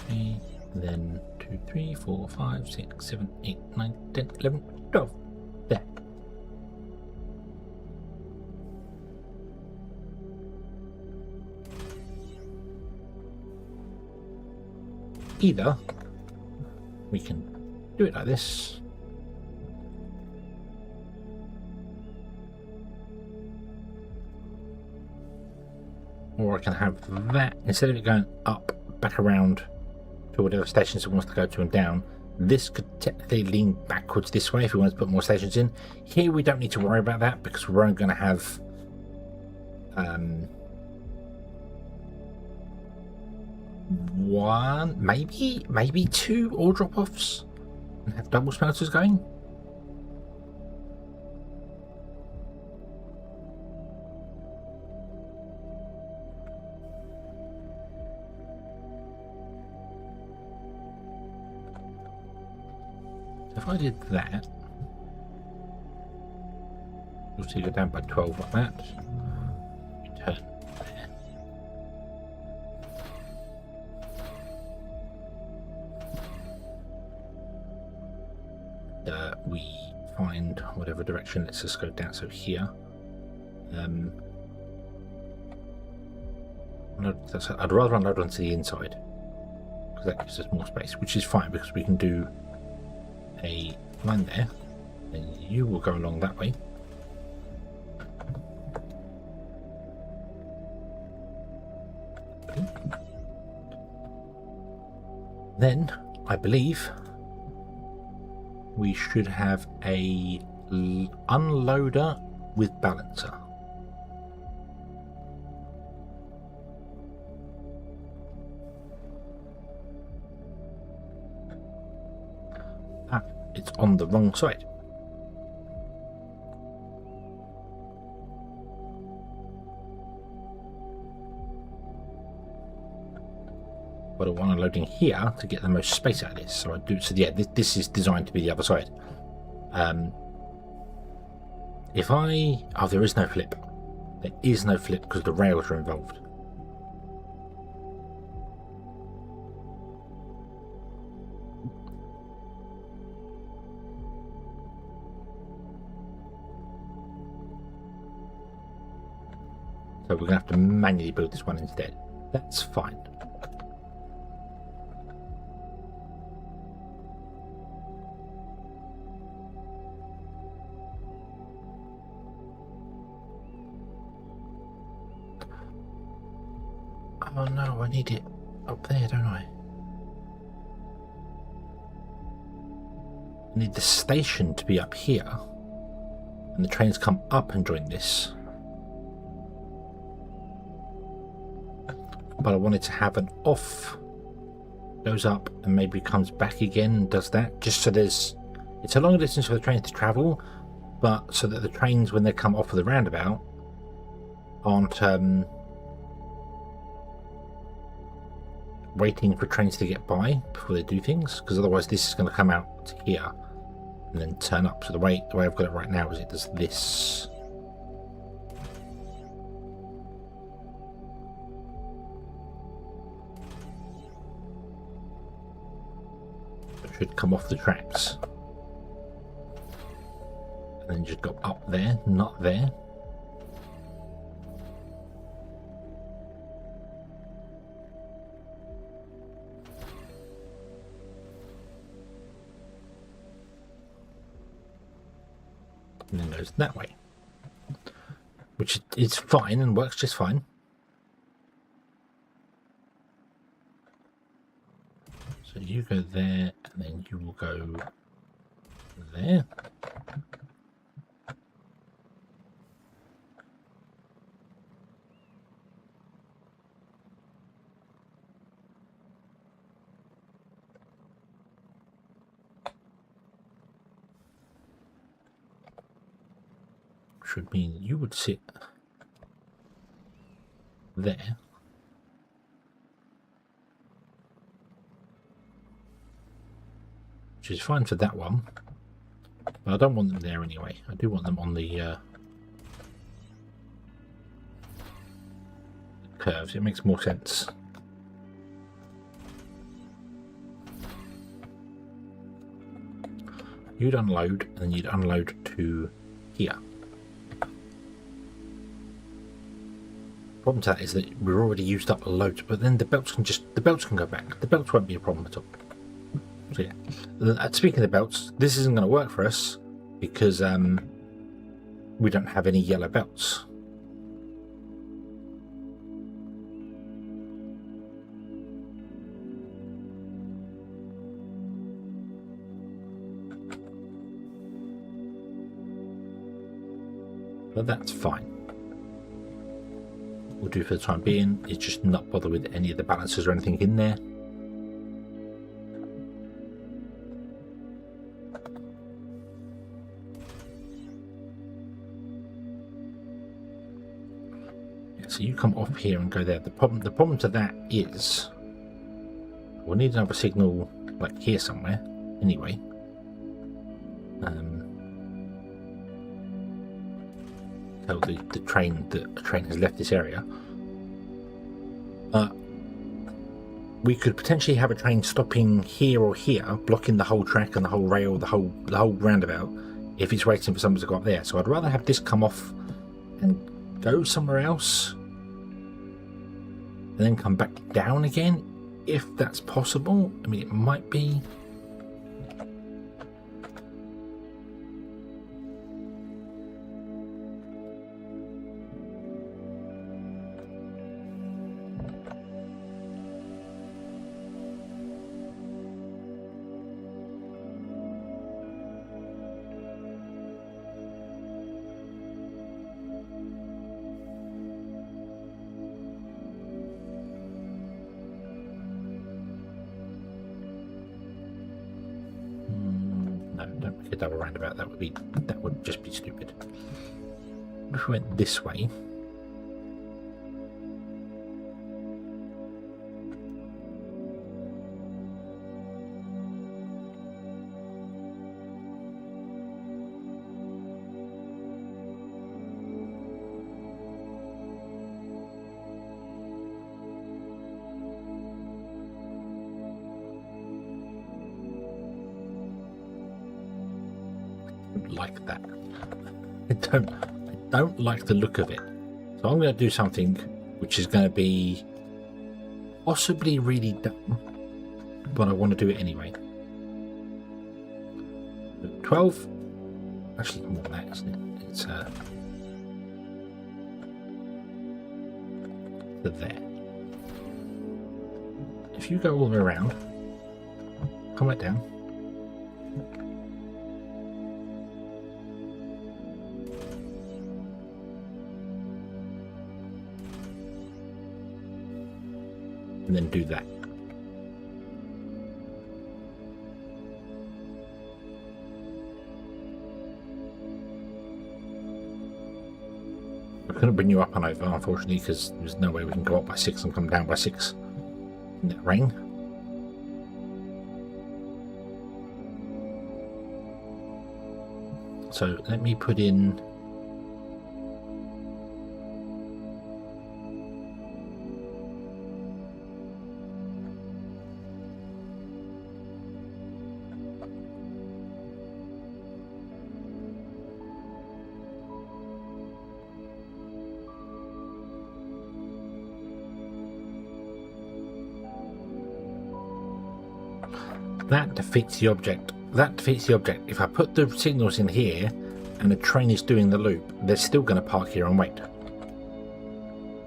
[SPEAKER 2] Okay, then 2, 3, 4, 5, 6, 7, 8, 9, 10, 11, 12. There. Either we can do it like this, or I can have that, instead of it going up, back around to whatever stations it wants to go to and down, this could technically lean backwards this way if we want to put more stations in. Here we don't need to worry about that because we're only going to have one, maybe two ore drop-offs and have double smelters going. If I did that, you'll see go down by 12 like that. Return there. We find whatever direction lets us go down. So here, I'd rather unload onto the inside because that gives us more space, which is fine because we can do a line there, and you will go along that way. Then I believe we should have a unloader with balancer. It's on the wrong side. But I want to load in here to get the most space out of this. So I do. So yeah, this is designed to be the other side. If I there is no flip. There is no flip because the rails are involved. So we're going to have to manually build this one instead. That's fine. Oh no, I need it up there, don't I? I need the station to be up here. And the trains come up and join this. But I wanted to have an off, goes up and maybe comes back again and does that, just so it's a long distance for the trains to travel, but so that the trains, when they come off of the roundabout, aren't waiting for trains to get by before they do things, because otherwise this is going to come out to here and then turn up. So the way I've got it right now is it does this. should come off the tracks. And then just go up there, not there. And then goes that way. Which is fine and works just fine. So you go there, and then you will go there. Should mean you would sit there. Which is fine for that one. But I don't want them there anyway. I do want them on the curves. It makes more sense. You'd unload, and then you'd unload to here. Problem to that is that we're already used up a load, but then the belts can go back. The belts won't be a problem at all. So yeah, speaking of the belts, this isn't going to work for us because we don't have any yellow belts. But that's fine. We'll do for the time being is just not bother with any of the balances or anything in there. Yeah, so you come off here and go there. The problem to that is we'll need another signal like here somewhere anyway. Tell the train that a train has left this area. We could potentially have a train stopping here or here, blocking the whole track and the whole rail, the whole roundabout, if it's waiting for someone to go up there. So I'd rather have this come off and go somewhere else, and then come back down again, if that's possible. I mean, it might be. Don't make a double roundabout. That would just be stupid. If we went this way, like that. I don't like the look of it. So I'm going to do something which is going to be possibly really dumb, but I want to do it anyway. 12, actually more than that, isn't it? It's there. If you go all the way around, come back down. And then do that. I couldn't bring you up and over, unfortunately, because there's no way we can go up by 6 and come down by 6 in that rain. So let me put in That defeats the object. That defeats the object. If I put the signals in here and the train is doing the loop, they're still going to park here and wait.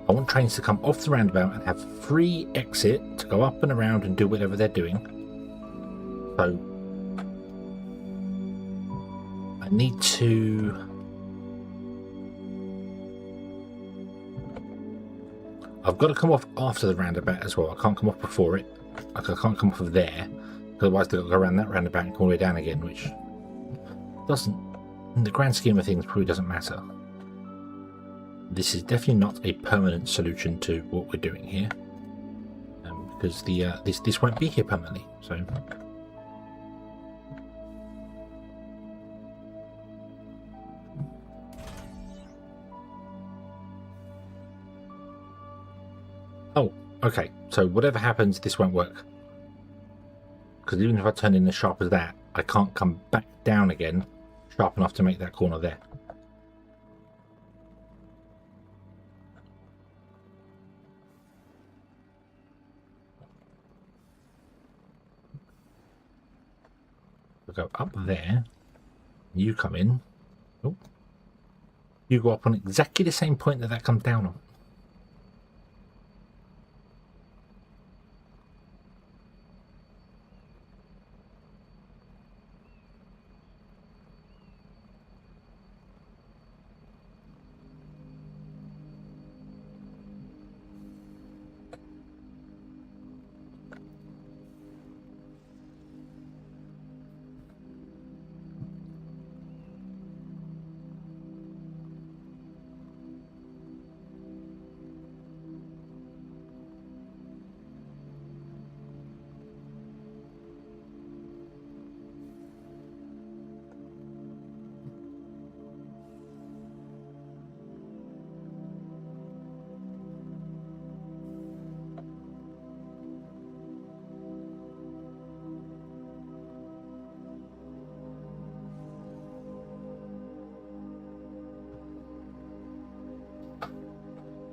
[SPEAKER 2] I want trains to come off the roundabout and have free exit to go up and around and do whatever they're doing. So I need to... I've got to come off after the roundabout as well. I can't come off before it. I can't come off of there. Otherwise they'll go around that roundabout and come all the way down again, which doesn't, in the grand scheme of things, probably doesn't matter. This is definitely not a permanent solution to what we're doing here, because the this won't be here permanently. So oh, okay. So whatever happens, this won't work, because even if I turn in as sharp as that, I can't come back down again sharp enough to make that corner there. We'll go up there, you come in, oh, you go up on exactly the same point that comes down on.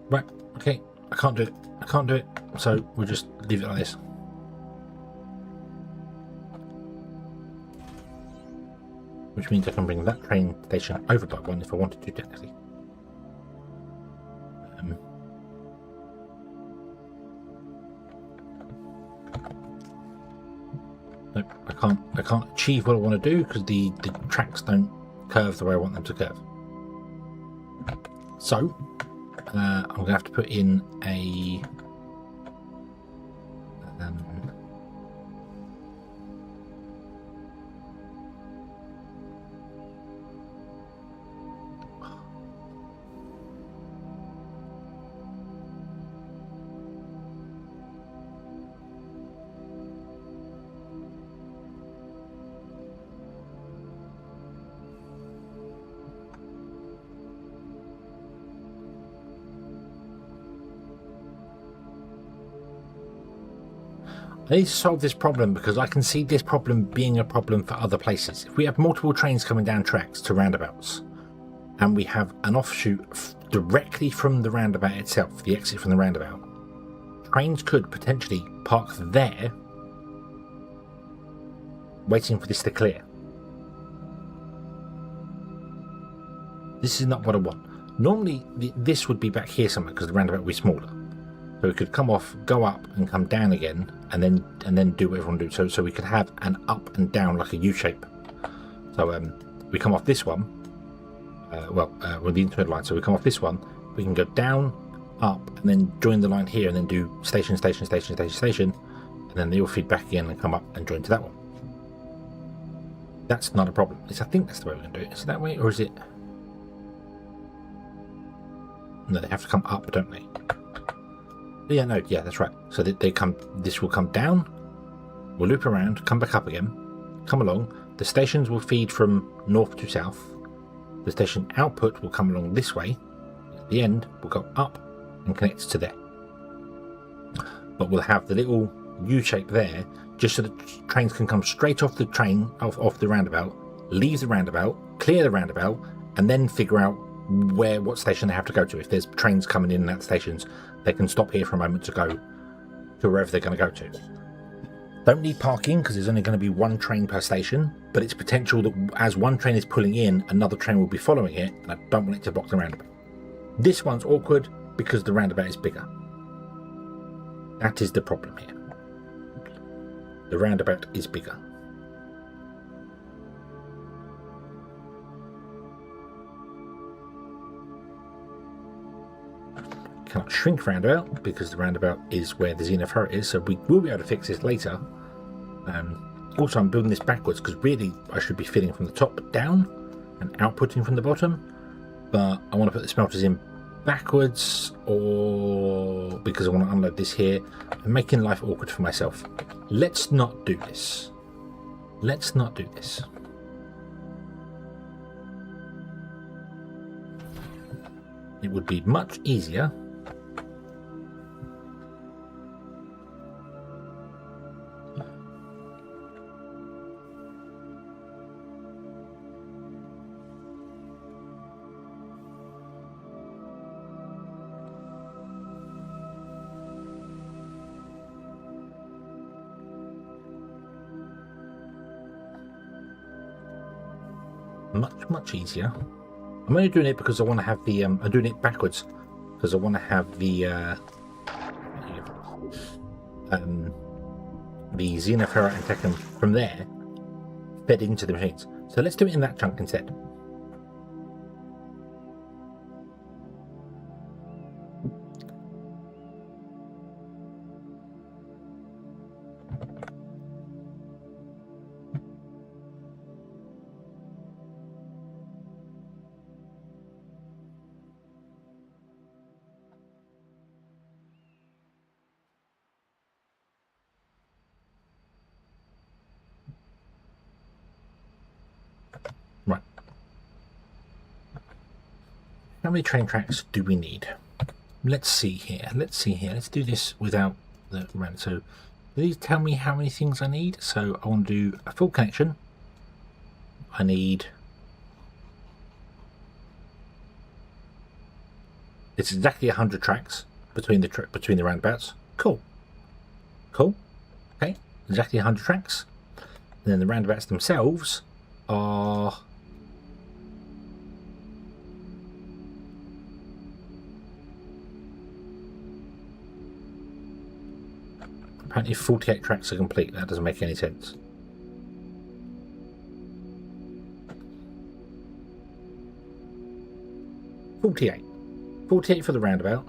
[SPEAKER 2] Right, okay, I can't do it. I can't do it, so we'll just leave it like this. Which means I can bring that train station over by one if I wanted to, technically. Nope, I can't achieve what I want to do because the tracks don't curve the way I want them to curve. So I'm going to have to put in a I need to solve this problem because I can see this problem being a problem for other places. If we have multiple trains coming down tracks to roundabouts and we have an offshoot directly from the roundabout itself, the exit from the roundabout, trains could potentially park there waiting for this to clear. This is not what I want. Normally this would be back here somewhere because the roundabout would be smaller. So we could come off, go up and come down again and then do what everyone do. So we could have an up and down like a U shape. So we come off this one, with the intermediate line. So we come off this one, we can go down, up and then join the line here and then do station, station, station, station, station, and then they all feed back again and come up and join to that one. That's not a problem. I think that's the way we're going to do it. Is it that way or is it... No, they have to come up, don't they? Yeah, no, yeah, that's right. So they come. This will come down, we'll loop around, come back up again, come along. The stations will feed from north to south. The station output will come along this way. At the end, we'll go up and connect to there. But we'll have the little U shape there, just so the trains can come straight off the train, off the roundabout, leave the roundabout, clear the roundabout, and then figure out what station they have to go to. If there's trains coming in and out stations, they can stop here for a moment to go to wherever they're going to go to. Don't need parking because there's only going to be one train per station, but it's potential that as one train is pulling in, another train will be following it, and I don't want it to block the roundabout. This one's awkward because the roundabout is bigger. That is the problem here. The roundabout is bigger. Cannot shrink roundabout because the roundabout is where the Xeno turret is, so we will be able to fix this later. Also, I'm building this backwards because really I should be filling from the top down and outputting from the bottom, but I want to put the smelters in backwards, or because I want to unload this here. I'm making life awkward for myself. Let's not do this. Let's not do this. It would be much easier much easier. I'm only doing it because I want to have the I'm doing it backwards because I want to have the Xeno Power and Tekken from there fed into the machines. So let's do it in that chunk instead. Right. How many train tracks do we need? Let's see here. Let's see here. Let's do this without the rent. So please tell me how many things I need. So I want to do a full connection. I need... It's exactly 100 tracks between the roundabouts. Cool. Cool. Okay. Exactly 100 tracks. And then the roundabouts themselves are... Apparently 48 tracks are complete. That doesn't make any sense. $48 for the roundabout.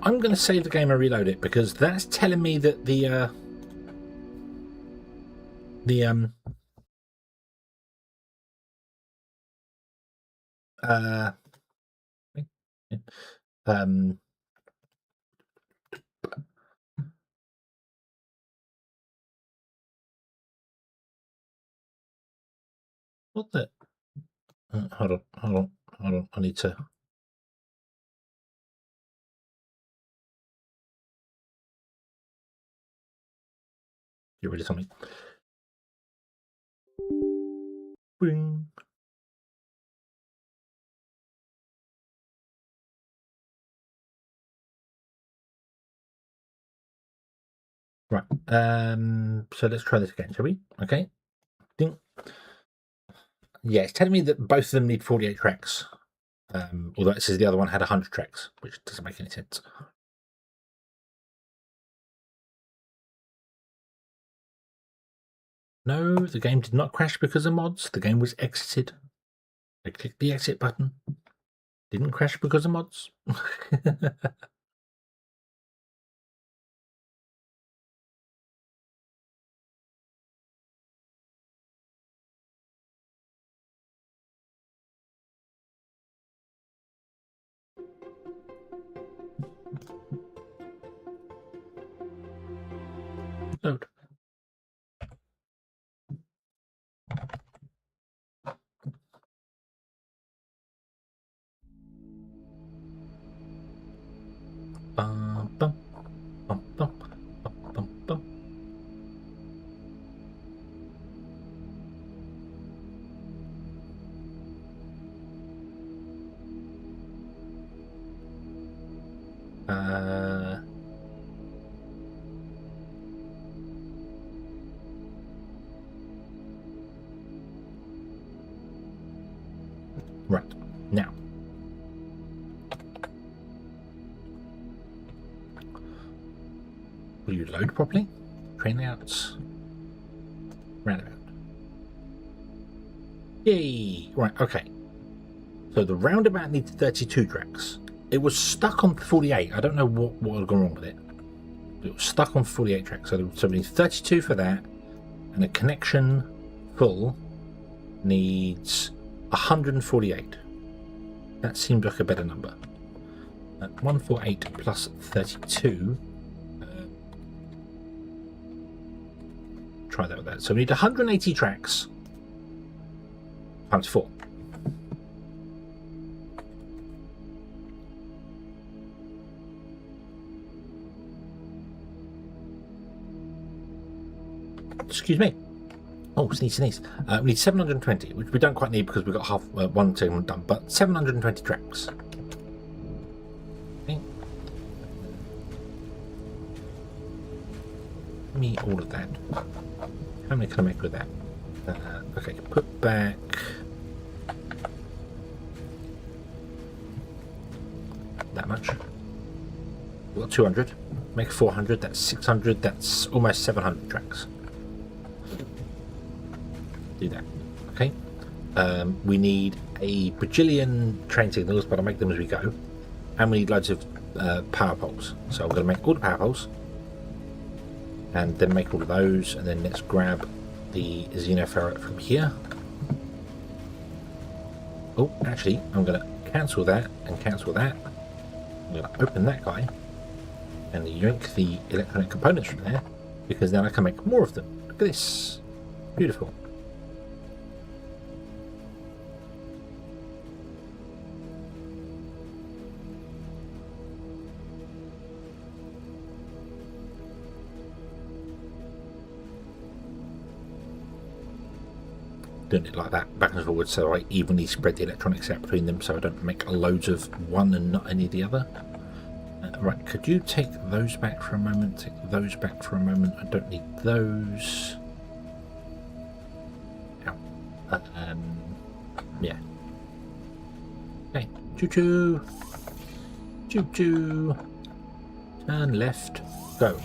[SPEAKER 2] I'm going to save the game and reload it because that's telling me that the what the hold on, I need to get rid of something. Bing. Right. So let's try this again, shall we? Okay. Ding. Yeah, it's telling me that both of them need 48 tracks. Although it says the other one had 100 tracks, which doesn't make any sense. No, the game did not crash because of mods. The game was exited. I clicked the exit button. Didn't crash because of mods. Load. Right, now. Will you load properly? Train layouts. Roundabout. Yay! Right, okay. So the roundabout needs 32 tracks. It was stuck on 48. I don't know what had gone wrong with it. It was stuck on 48 tracks. So we need 32 for that. And a connection full needs 148. That seems like a better number. 148 plus 32. Try that with that. So we need 180 tracks times 4. Excuse me. Oh, sneeze. We need 720, which we don't quite need because we've got half one segment done, but 720 tracks. Okay. Give me all of that. How many can I make with that? Okay, put back. That much. We've got 200. Make 400. That's 600. That's almost 700 tracks. Do that. Okay. We need a bajillion train signals, but I'll make them as we go. And we need loads of power poles. So I'm going to make all the power poles. And then make all of those. And then let's grab the Xeno ferret from here. Oh, actually, I'm going to cancel that and cancel that. I'm going to open that guy. And yank the electronic components from there. Because then I can make more of them. Look at this. Beautiful. Doing it like that, back and forward, so I evenly spread the electronics out between them so I don't make loads of one and not any of the other. Right, could you take those back for a moment? Take those back for a moment. I don't need those. Ow. Yeah. Okay, choo-choo. Choo-choo. Turn left, go.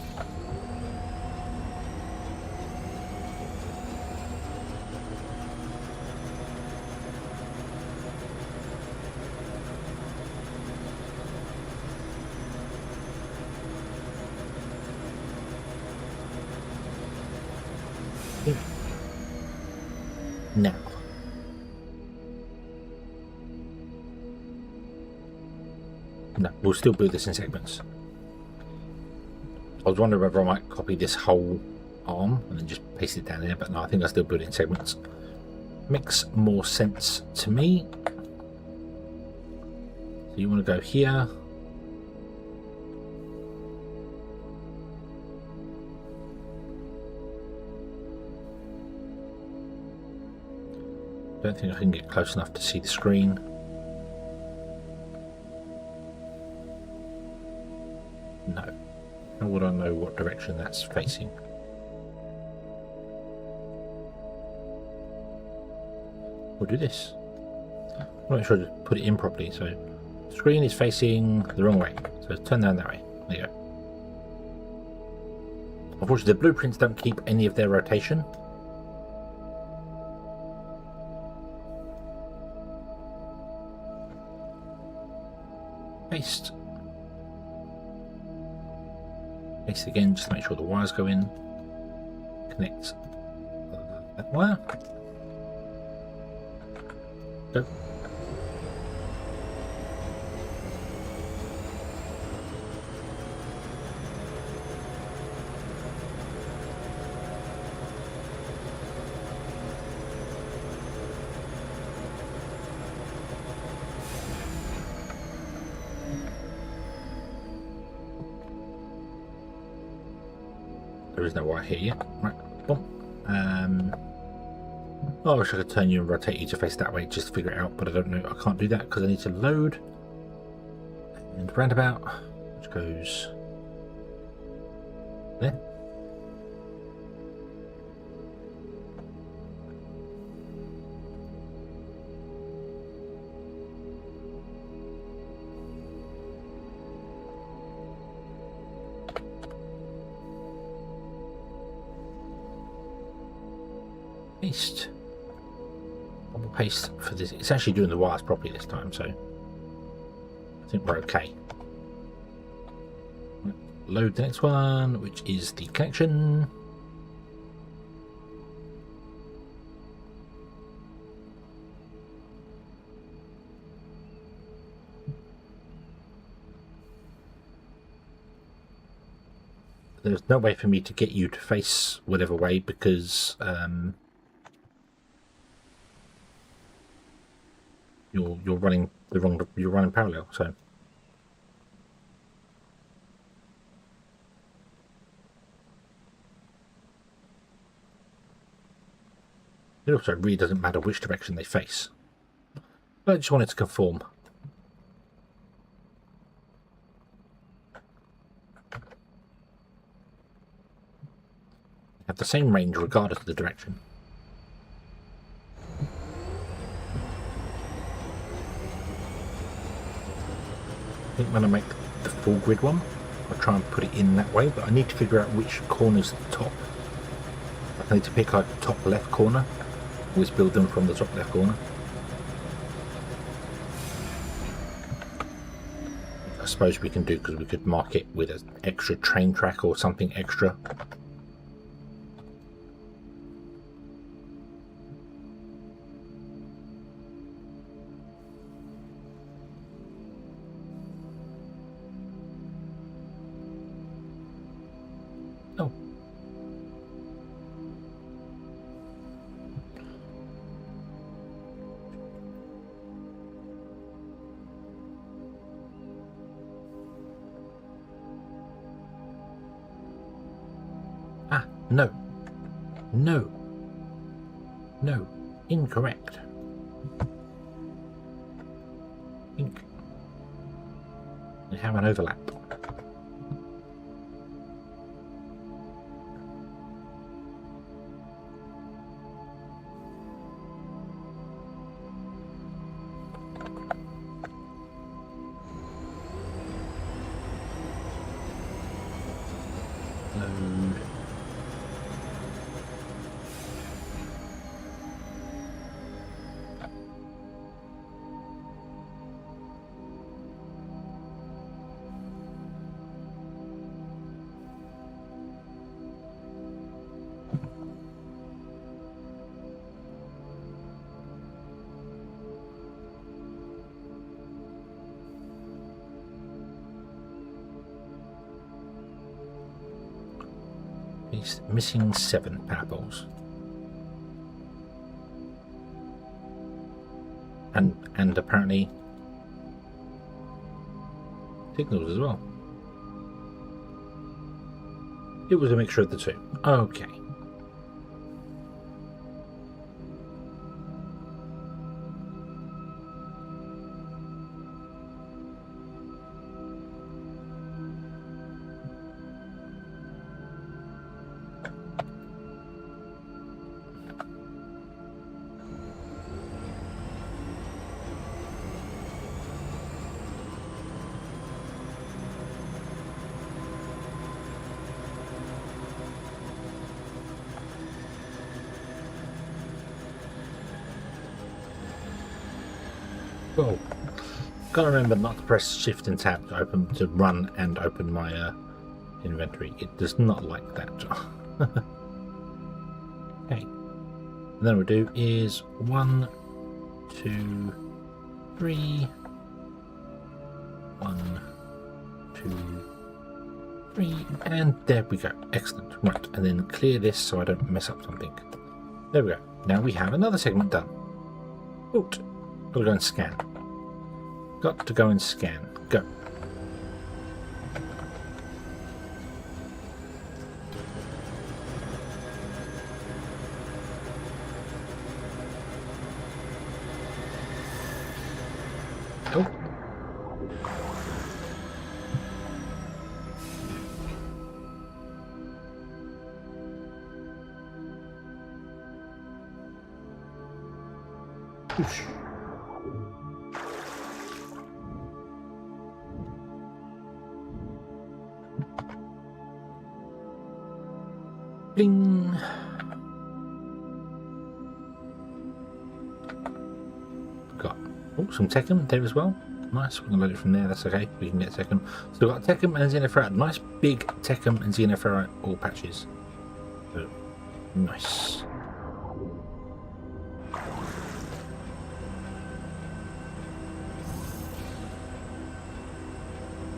[SPEAKER 2] Now, no, we'll still build this in segments. I was wondering whether I might copy this whole arm and then just paste it down there, but no, I think I'll still build it in segments. Makes more sense to me. So you want to go here. Don't think I can get close enough to see the screen. No. How would I know what direction that's facing? We'll do this. I'll make sure to put it in properly. So the screen is facing the wrong way. So turn down that way. There you go. Unfortunately, the blueprints don't keep any of their rotation. Paste. Paste again, just to make sure the wires go in. Connect that wire. Go. There is no wire here yet. Right, boom. Oh, I wish I could turn you and rotate you to face that way just to figure it out, but I don't know. I can't do that because I need to load. And roundabout. Let's goes there. Paste. Double paste for this. It's actually doing the wires properly this time, so I think we're okay. Load the next one, which is the connection. There's no way for me to get you to face whatever way because you're running the wrong. You're running parallel, so. It also really doesn't matter which direction they face. But I just wanted to conform. Have the same range regardless of the direction. I think when I make the full grid one, I'll try and put it in that way, but I need to figure out which corner's the top. I need to pick like the top left corner. Always build them from the top left corner. I suppose we can do because we could mark it with an extra train track or something extra. Oh. Ah, no. No. No. Incorrect. We have an overlap. Load. He's missing 7 power poles. And apparently signals as well. It was a mixture of the two. Okay. Oh, gotta remember not to press Shift and Tab to run and open my inventory. It does not like that. Okay, and then we'll do is 1, 2, 3. 1, 2, 3, and there we go. Excellent. Right, and then clear this so I don't mess up something. There we go. Now we have another segment done. Oot. Gotta go and scan. Got to go and scan. Go. Oh. Whoosh. Bling. Got some Tekken there as well. Nice, we can load it from there, that's okay. We can get Tekken. So we've got Tekken and Xenoferrite. Nice big Tekken and Xenoferrite all patches. So, nice.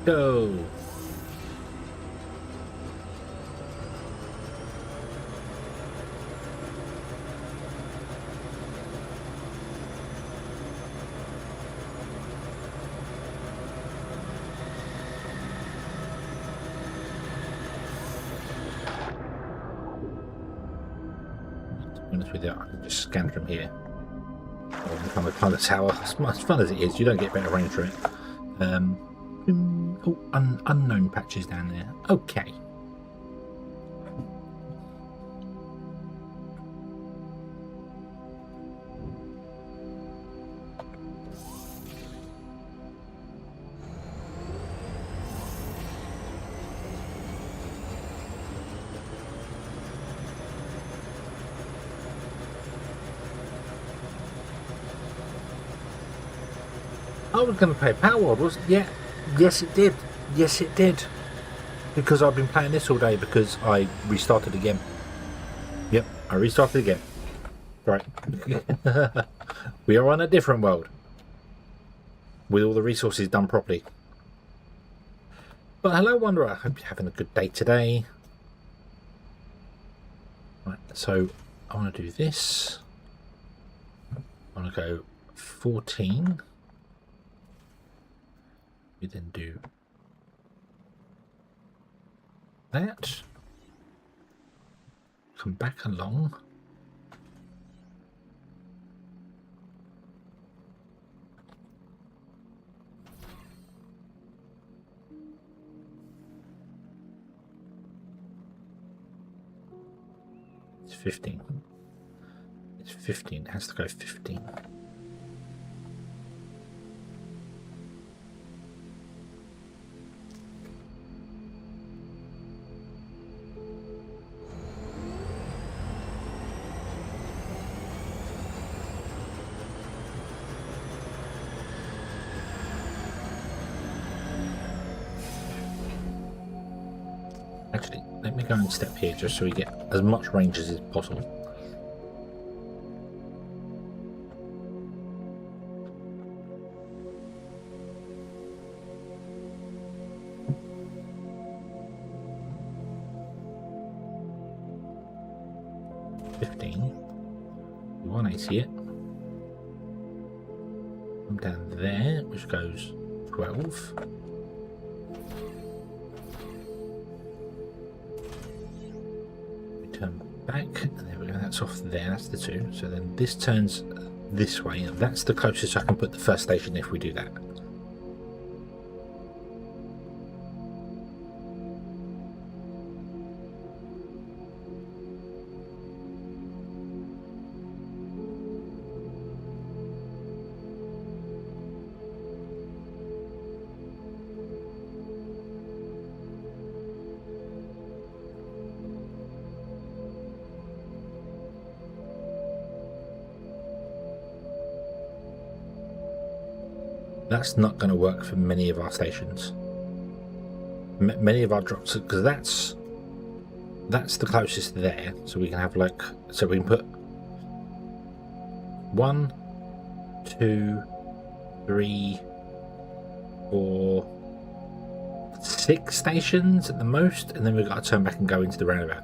[SPEAKER 2] Go! With it, I can just scan from here. Or climb the tower. As fun as it is, you don't get better range for it. Oh, unknown patches down there. Okay. I was going to play Power World, wasn't it? Yeah. Yes, it did. Yes, it did. Because I've been playing this all day because I restarted again. Yep, I restarted again. Right. We are on a different world. With all the resources done properly. But hello, Wanderer. I hope you're having a good day today. Right, so I want to do this. I want to go 14. We then do that. Come back along. It's 15. It's 15. It has to go 15. Actually, let me go and step here just so we get as much range as is possible. We 180 it. Come down there, which goes 12. Turn back, and there we go, that's off there, that's the 2. So then this turns this way, and that's the closest I can put the first station if we do that. That's not going to work for many of our stations. Many of our drops, because that's the closest there. So we can have like, so we can put 1, 2, 3, 4, 6 stations at the most, and then we've got to turn back and go into the roundabout.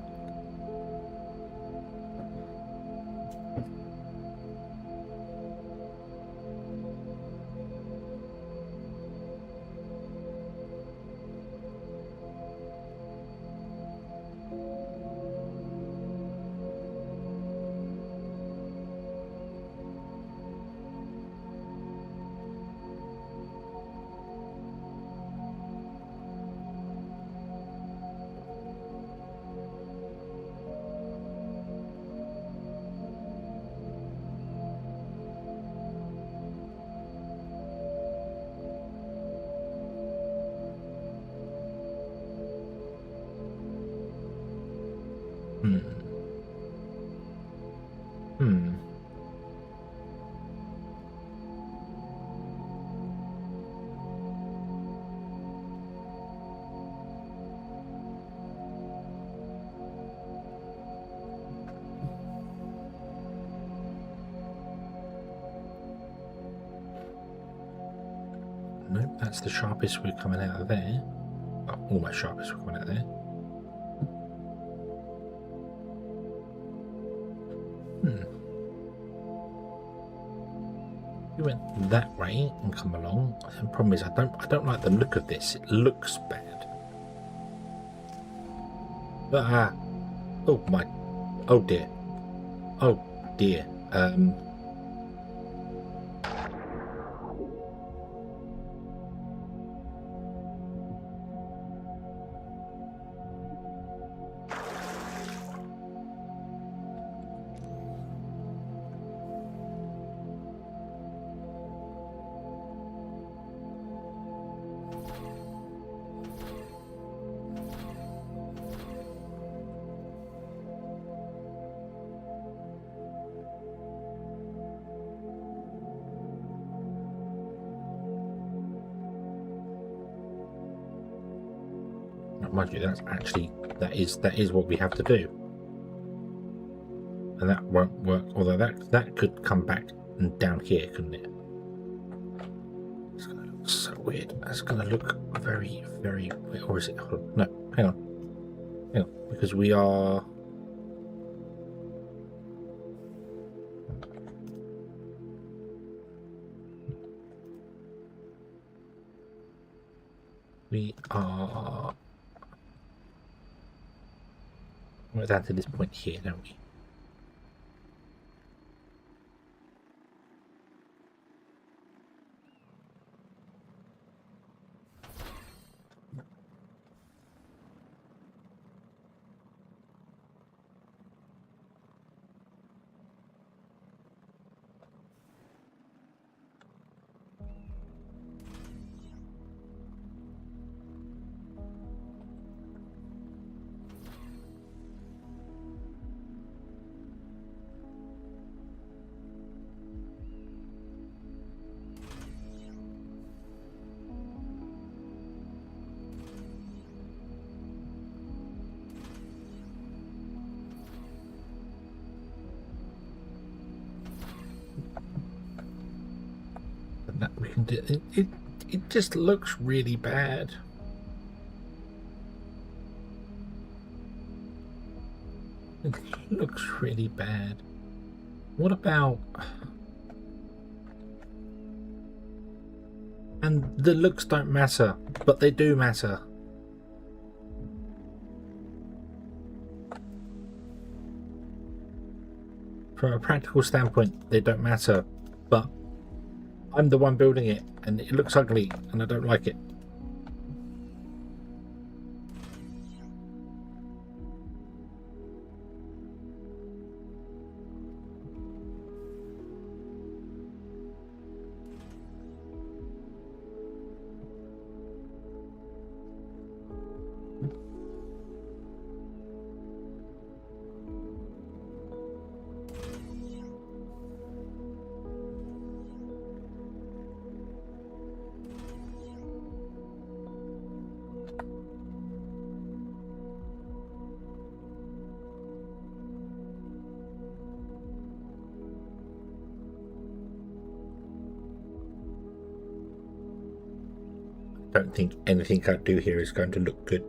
[SPEAKER 2] Nope, that's the sharpest we're coming out of there. Well, almost sharpest we're coming out of there. We went that way and come along. The problem is I don't like the look of this. It looks bad. But oh my, oh dear, oh dear. Mind you, that's actually that is what we have to do, and that won't work. Although that could come back and down here, couldn't it? It's gonna look so weird. That's gonna look very, very weird. Or is it? No, hang on, because we are. We're down to this point here, don't we? That we can do. It just looks really bad. It looks really bad. What about? And the looks don't matter, but they do matter. From a practical standpoint, they don't matter, but I'm the one building it, and it looks ugly, and I don't like it. I don't think anything I do here is going to look good.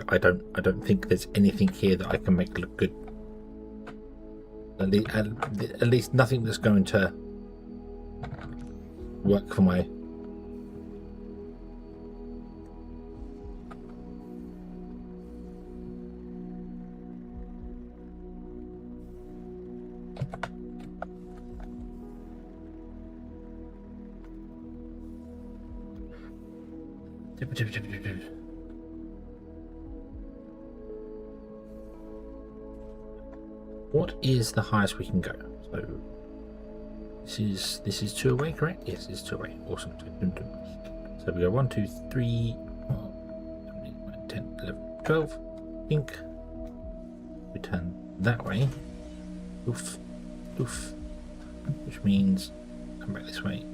[SPEAKER 2] I don't think there's anything here that I can make look good. At least nothing that's going to work for my. What is the highest we can go? So this is 2 away, correct? Yes, it's 2 away. Awesome. So we go 1, 2, 3, 10, 11, 12. Ink. We turn that way. Oof, oof. Which means come back this way.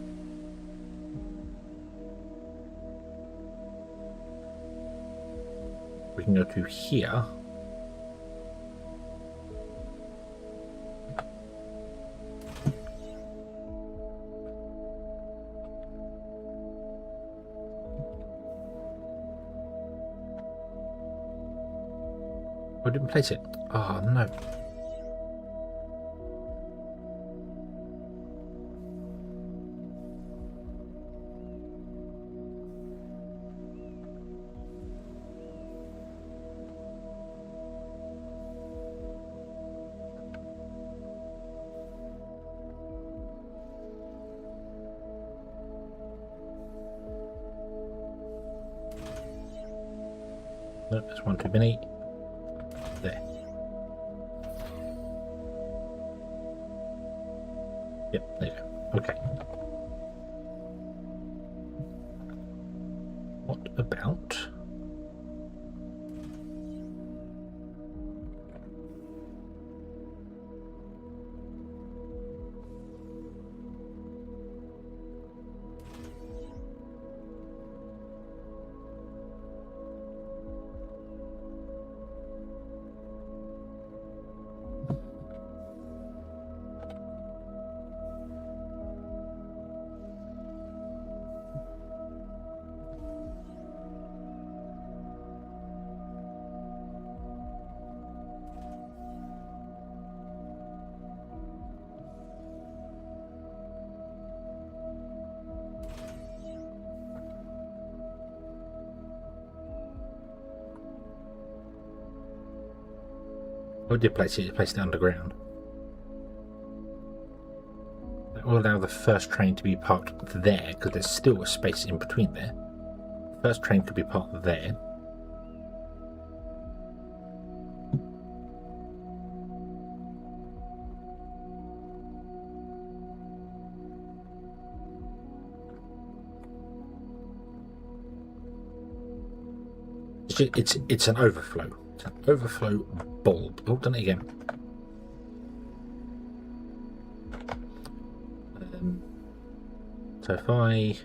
[SPEAKER 2] We can go to here. I didn't place it. Oh, no. Nope, there's one too many. There. Yep, there you go. Okay. What about... I did place it. Placed it underground. That will allow the first train to be parked there, because there's still a space in between there. The first train could be parked there. It's an overflow. It's an overflow bulb. Oh, done it again. So if I...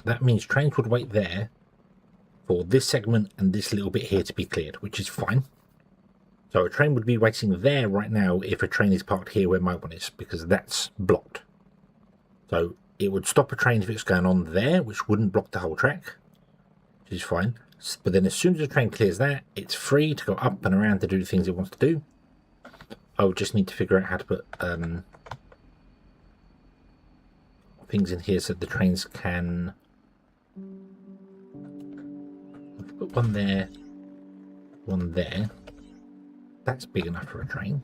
[SPEAKER 2] That means trains would wait there for this segment and this little bit here to be cleared, which is fine. So a train would be waiting there right now if a train is parked here where my one is, because that's blocked. So it would stop a train if it's going on there, which wouldn't block the whole track, which is fine. But then as soon as the train clears that, it's free to go up and around to do the things it wants to do. I would just need to figure out how to put things in here so the trains can... Put one there, one there. That's big enough for a train.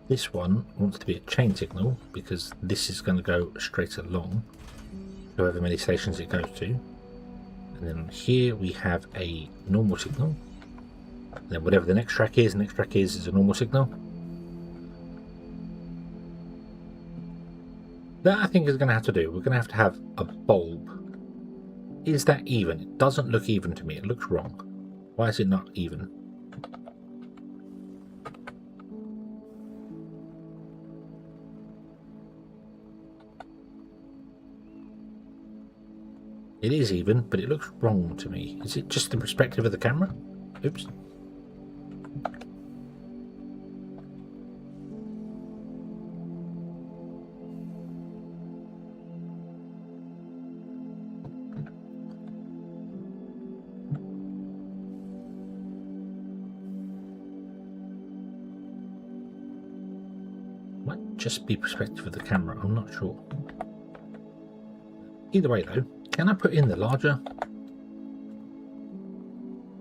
[SPEAKER 2] This one wants to be a chain signal because this is going to go straight along however many stations it goes to. And then here we have a normal signal. And then whatever the next track is a normal signal. That I think is going to have to do. We're going to have a bulb. Is that even? It doesn't look even to me. It looks wrong. Why is it not even? It is even, but it looks wrong to me. Is it just the perspective of the camera? Oops. Might just be perspective of the camera, I'm not sure. Either way though, can I put in the larger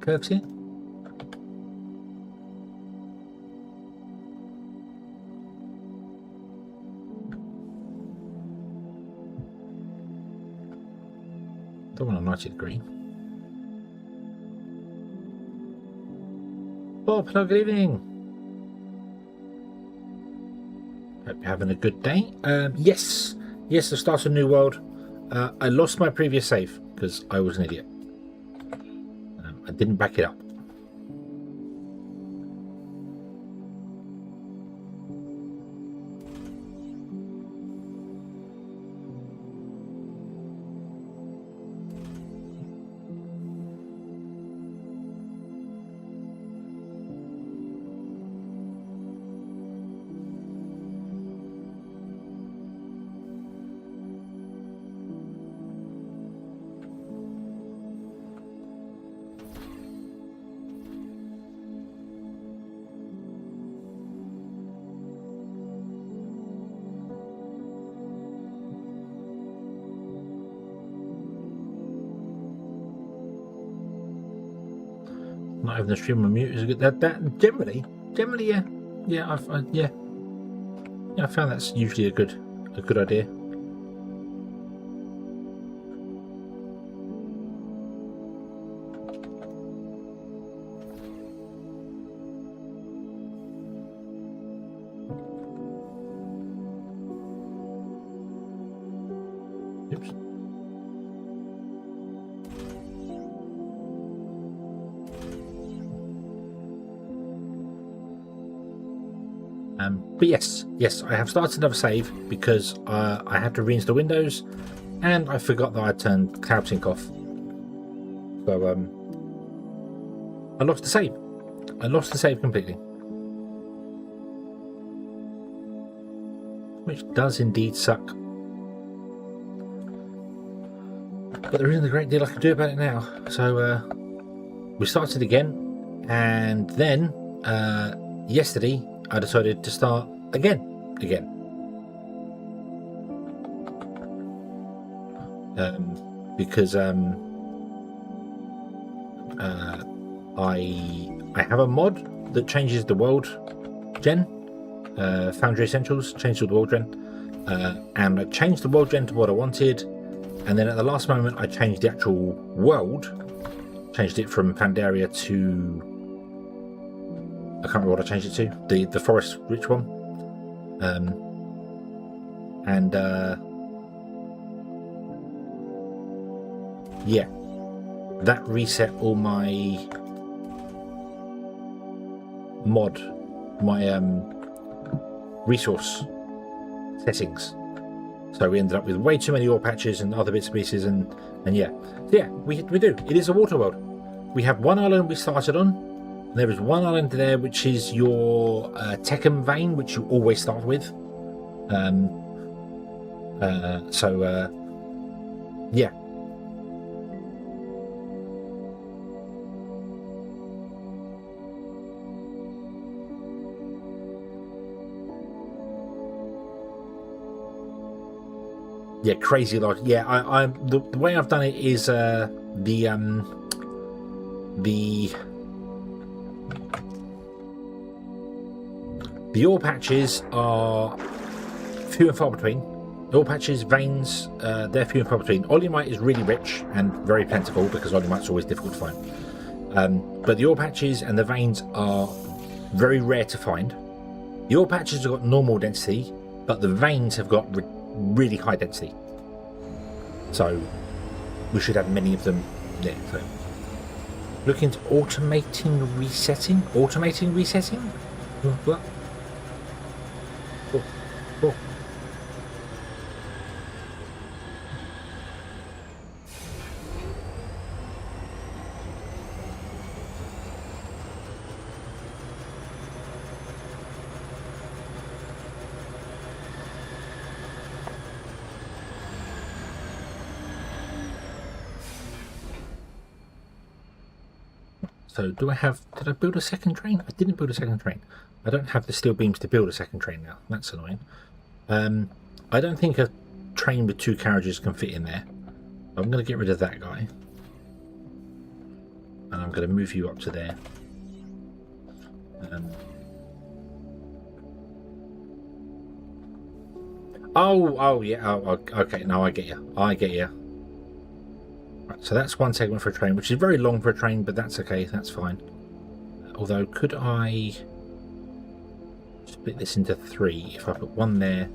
[SPEAKER 2] curves here? Don't want a 90 degree. Bob, hello, good evening. Hope you're having a good day. Yes, Yes, the start of a new world. I lost my previous save because I was an idiot. I didn't back it up. Not having the stream on mute is a good. That generally, yeah, I found that's usually a good idea. Oops. But yes, I have started another save because I had to reinstall Windows, and I forgot that I turned Cloud Sync off. So I lost the save. I lost the save completely, which does indeed suck. But there isn't a great deal I can do about it now. So we started again, and then yesterday I decided to start again. Because I have a mod that changes the world gen, Foundry Essentials, changed all the world gen, and I changed the world gen to what I wanted, and then at the last moment I changed the actual world, changed it from Pandaria to, I can't remember what I changed it to, the forest rich one, yeah, that reset all my resource settings. So we ended up with way too many ore patches and other bits and pieces, and yeah. So yeah, we do. It is a water world. We have one island we started on. And there is one island there which is your Tekken vein, which you always start with. Yeah. Yeah, crazy lot. Yeah, the way I've done it is the ore patches are few and far between. Ore patches, veins, they're few and far between. Olimite is really rich and very plentiful because Olimite's always difficult to find. But the ore patches and the veins are very rare to find. The ore patches have got normal density, but the veins have got really high density. So we should have many of them there. So look into automating resetting. What? Oh. So did I build a second train? I didn't build a second train. I don't have the steel beams to build a second train now. That's annoying. I don't think a train with 2 carriages can fit in there. I'm going to get rid of that guy. And I'm going to move you up to there. Oh yeah. Oh, okay. No, I get you. Right, so that's one segment for a train, which is very long for a train, but that's okay. That's fine. Although, could I split this into 3 if I put one there?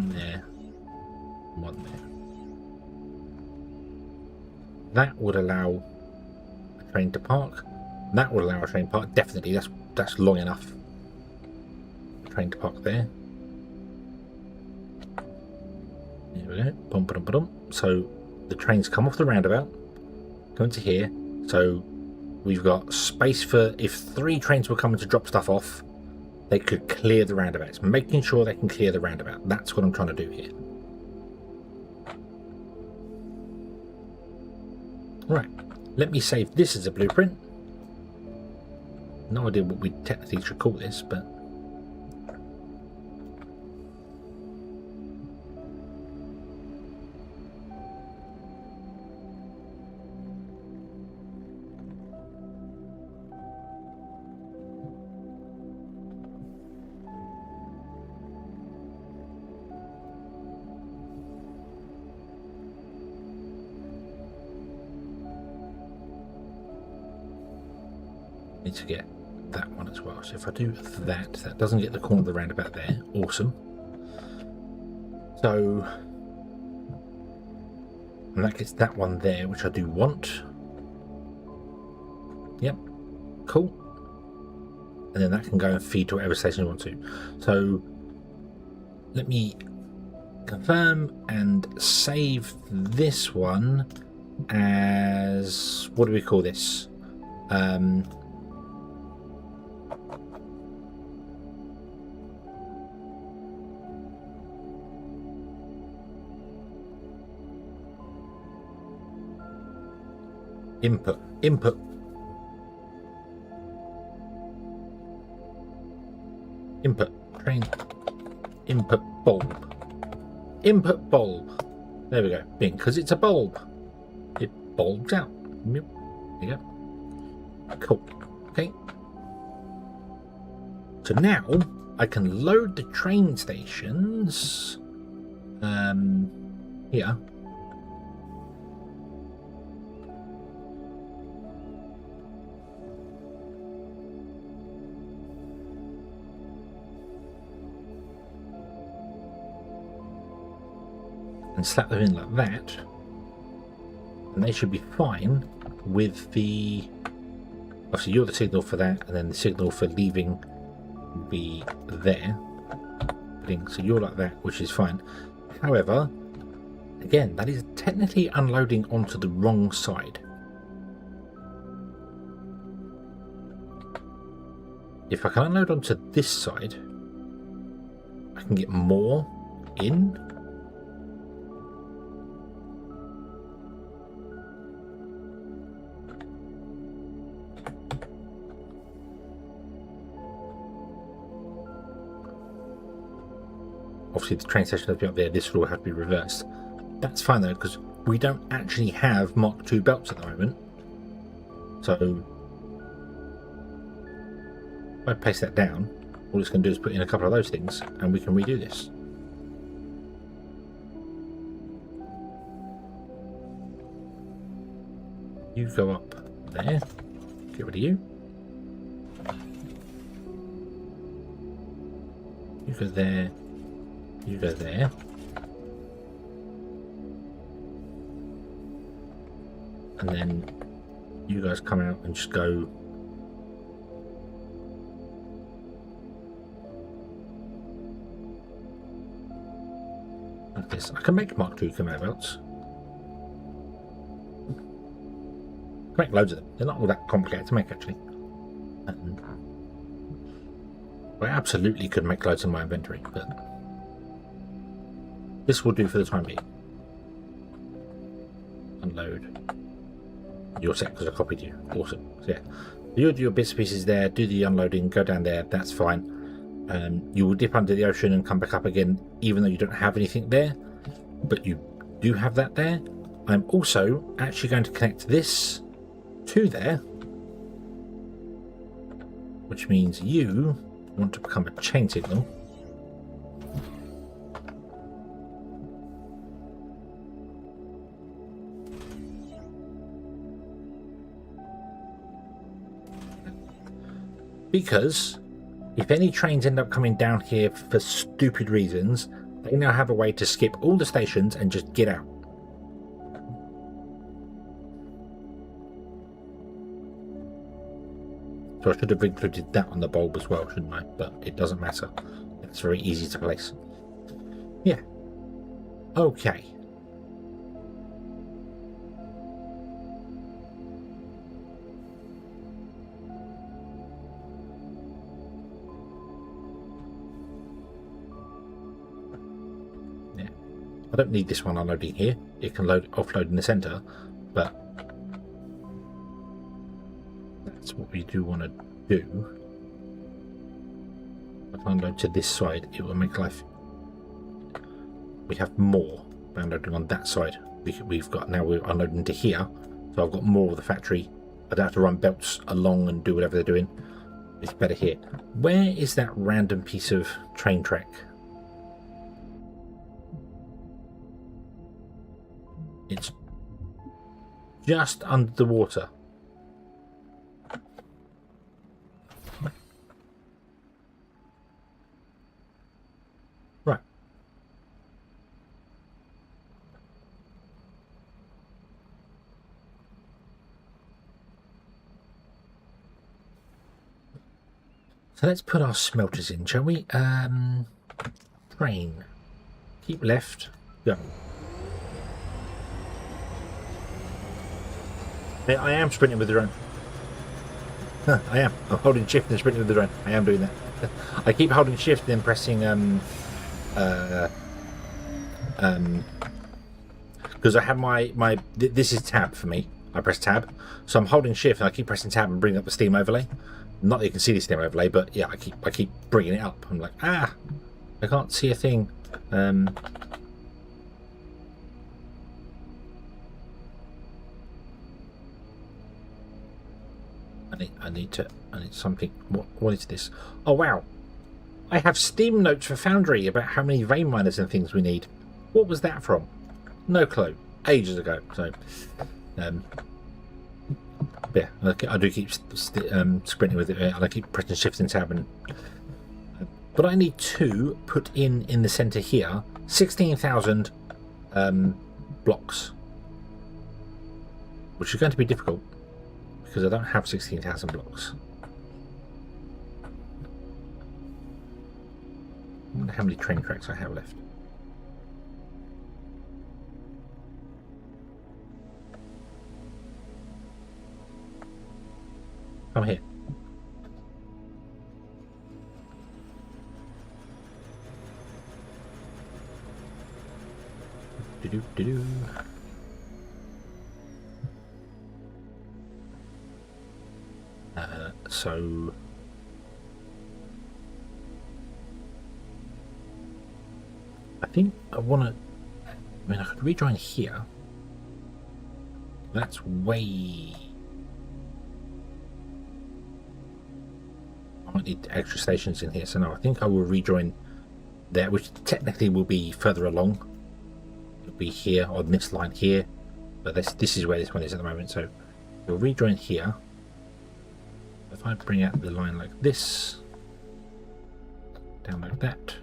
[SPEAKER 2] one there, one there. That would allow a train to park. That would allow a train to park. Definitely, that's long enough. A train to park there. There we go. Bum, ba-dum, ba-dum. So the trains come off the roundabout, go into here. So we've got space for, if 3 trains were coming to drop stuff off, they could clear the roundabout. It's making sure they can clear the roundabout. That's what I'm trying to do here. Right, let me save this as a blueprint. No idea what we technically should call this, but need to get that one as well. So if I do that, that doesn't get the corner of the roundabout there. Awesome. So, and that gets that one there, which I do want. Yep, cool. And then that can go and feed to whatever station you want to. So let me confirm and save this one as, what do we call this? Input train input bulb. There we go. Bing, because it's a bulb, it bulbs out. There you go. Cool. Okay, so now I can load the train stations here. And slap them in like that, and they should be fine with the, obviously you're the signal for that, and then the signal for leaving will be there. So you're like that, which is fine. However, again, that is technically unloading onto the wrong side. If I can unload onto this side, I can get more in. Obviously the train station will be up there, this will all have to be reversed. That's fine though, because we don't actually have Mark II belts at the moment. So if I place that down, all it's going to do is put in a couple of those things and we can redo this. You go up there, get rid of you. You go there. You go there. And then you guys come out and just go like this. I can make Mark II conveyor belts. I can make loads of them. They're not all that complicated to make actually. I absolutely could make loads in my inventory, but this will do for the time being. Unload. You're set because I copied you. Awesome. So yeah, you'll do your bits and pieces there, do the unloading, go down there, that's fine. You will dip under the ocean and come back up again, even though you don't have anything there, but you do have that there. I'm also actually going to connect this to there, which means you want to become a chain signal. Because if any trains end up coming down here for stupid reasons, They now have a way to skip all the stations and just get out. So I should have included that on the bulb as well, shouldn't I? But it doesn't matter. It's very easy to place. Yeah. Okay. Yeah. I don't need this one unloading here. It can offload in the center, but that's what we do want to do. If I unload to this side, it will make life. We have more unloading on that side. We've got now we're unloading to here, so I've got more of the factory. I don't have to run belts along and do whatever they're doing. It's better here. Where is that random piece of train track? It's just under the water. Right. So let's put our smelters in, shall we? Train. Keep left. Go. I am sprinting with the drone. I am. I'm holding shift and sprinting with the drone. I am doing that. I keep holding shift and then pressing because I have my this is tab for me. I press tab, so I'm holding shift and I keep pressing tab and bringing up the steam overlay. Not that you can see the steam overlay, but yeah, I keep bringing it up. I'm like, I can't see a thing. I need something. What is this? Oh wow, I have Steam notes for Foundry about how many vein miners and things we need. What was that from? No clue. Ages ago. So, yeah, I do keep sprinting with it, and I keep pressing shift and tab. But I need to put in the center here 16,000 blocks, which is going to be difficult because I don't have 16,000 blocks. I wonder how many train tracks I have left. Come here. Do-do-do-do. So I think I want to. I mean, I could rejoin here. That's way. I might need extra stations in here, so no, I think I will rejoin there, which technically will be further along. It'll be here on this line here, but this is where this one is at the moment. So we'll rejoin here. If I bring out the line like this, down like that,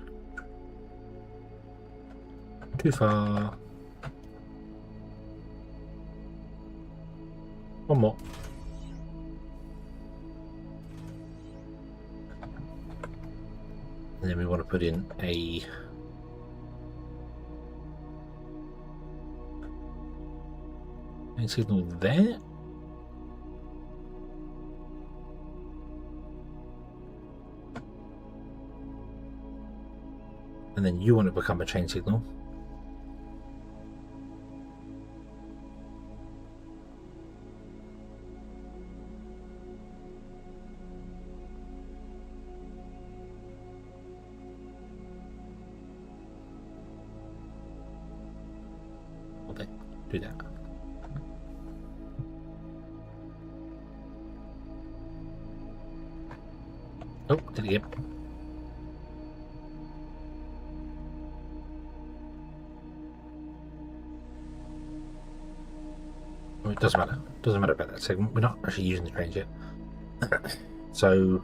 [SPEAKER 2] too far. One more. And then we want to put in a signal there. And then you want to become a chain signal. Okay, do that. Oh, did it get? Oh, it doesn't matter. Doesn't matter about that segment. We're not actually using the trains yet. So,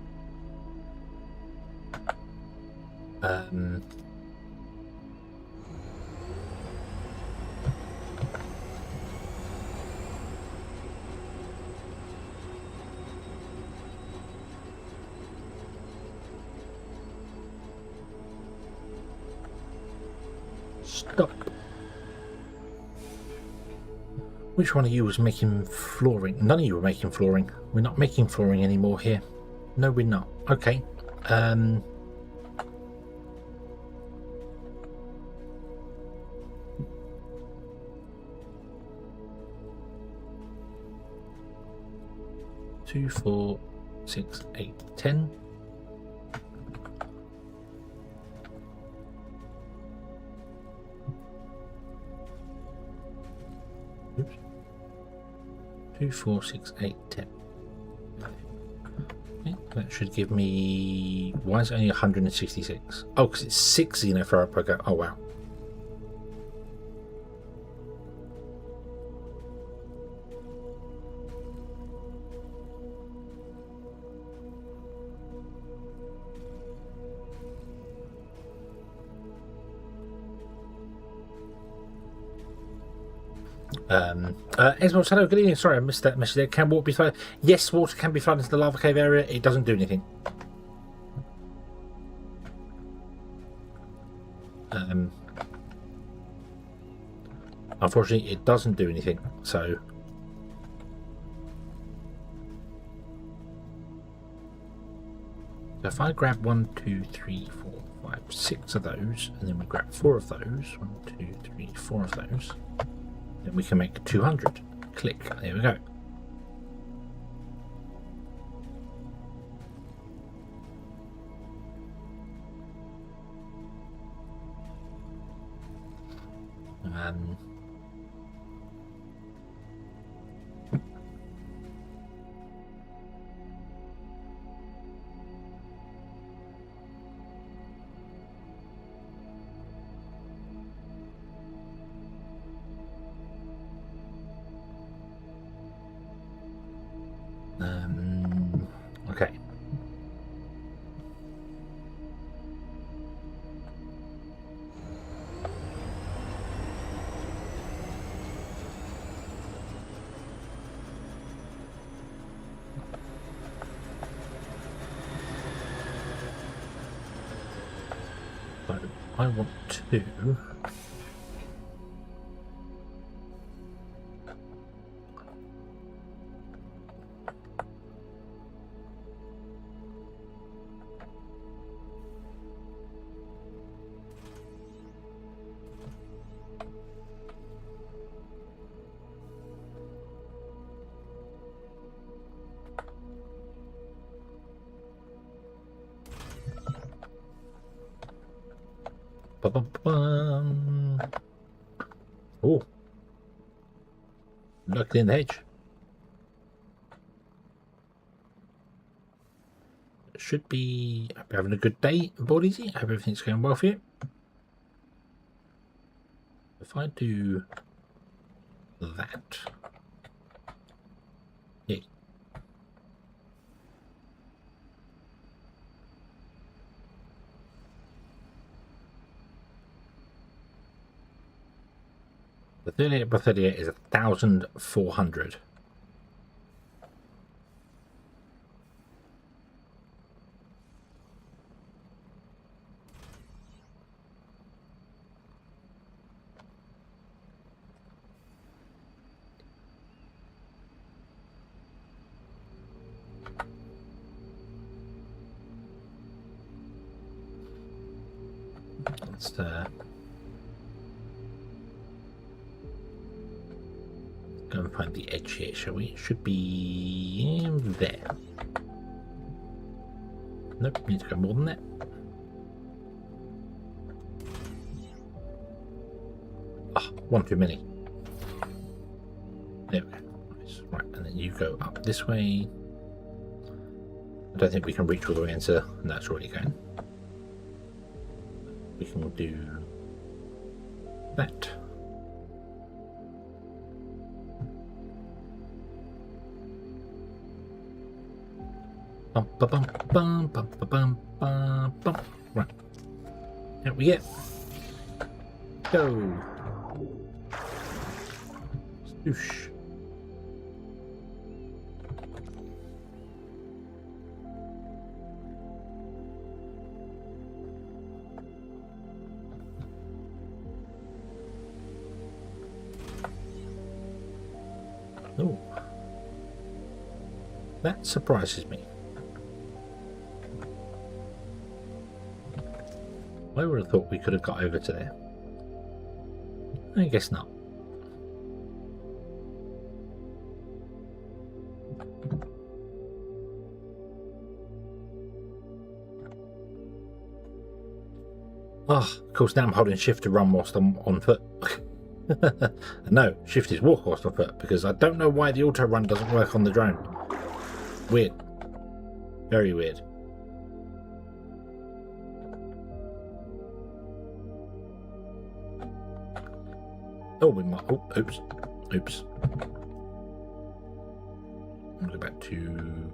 [SPEAKER 2] Stop. Which one of you was making flooring? None of you were making flooring. We're not making flooring anymore here. No, we're not. Okay. 2, 4, 6, 8, 10. Oops. 2, 4, 6, 8, 10. Okay, that should give me... Why is it only 166? Oh, because it's 6 Xeno Power Plant. Oh, wow. Xbox, hello, good evening. Sorry, I missed that message there. Can water be flooded? Yes, water can be flooded into the lava cave area. It doesn't do anything. Unfortunately, it doesn't do anything. So, if I grab 1, 2, 3, 4, 5, 6 of those, and then we grab 4 of those, 1, 2, 3, 4 of those, then we can make 200. Click. There we go. Okay. So I want to... Oh, look in the hedge. Should be having a good day, boys. I hope everything's going well for you. If I do that, yeah. The 38 by 38 is 1,400. Let's go and find the edge here, shall we? It should be there. Nope, need to go more than that. Ah, oh, one too many. There we go. Nice. Right, and then you go up this way. I don't think we can reach all the way into... No, it's already going. We can do that. Bum, ba, bum, bum, bum, ba, bum, bum, bum. Right. Out we get. Go. Stoosh. Oh, that surprises me. I would have thought we could have got over to there. I guess not. Oh, of course, now I'm holding shift to run whilst I'm on foot. No, shift is walk whilst on foot, because I don't know why the auto run doesn't work on the drone. Weird. Very weird. Oh, we might. Oh, oops. Oops. I'll go back to.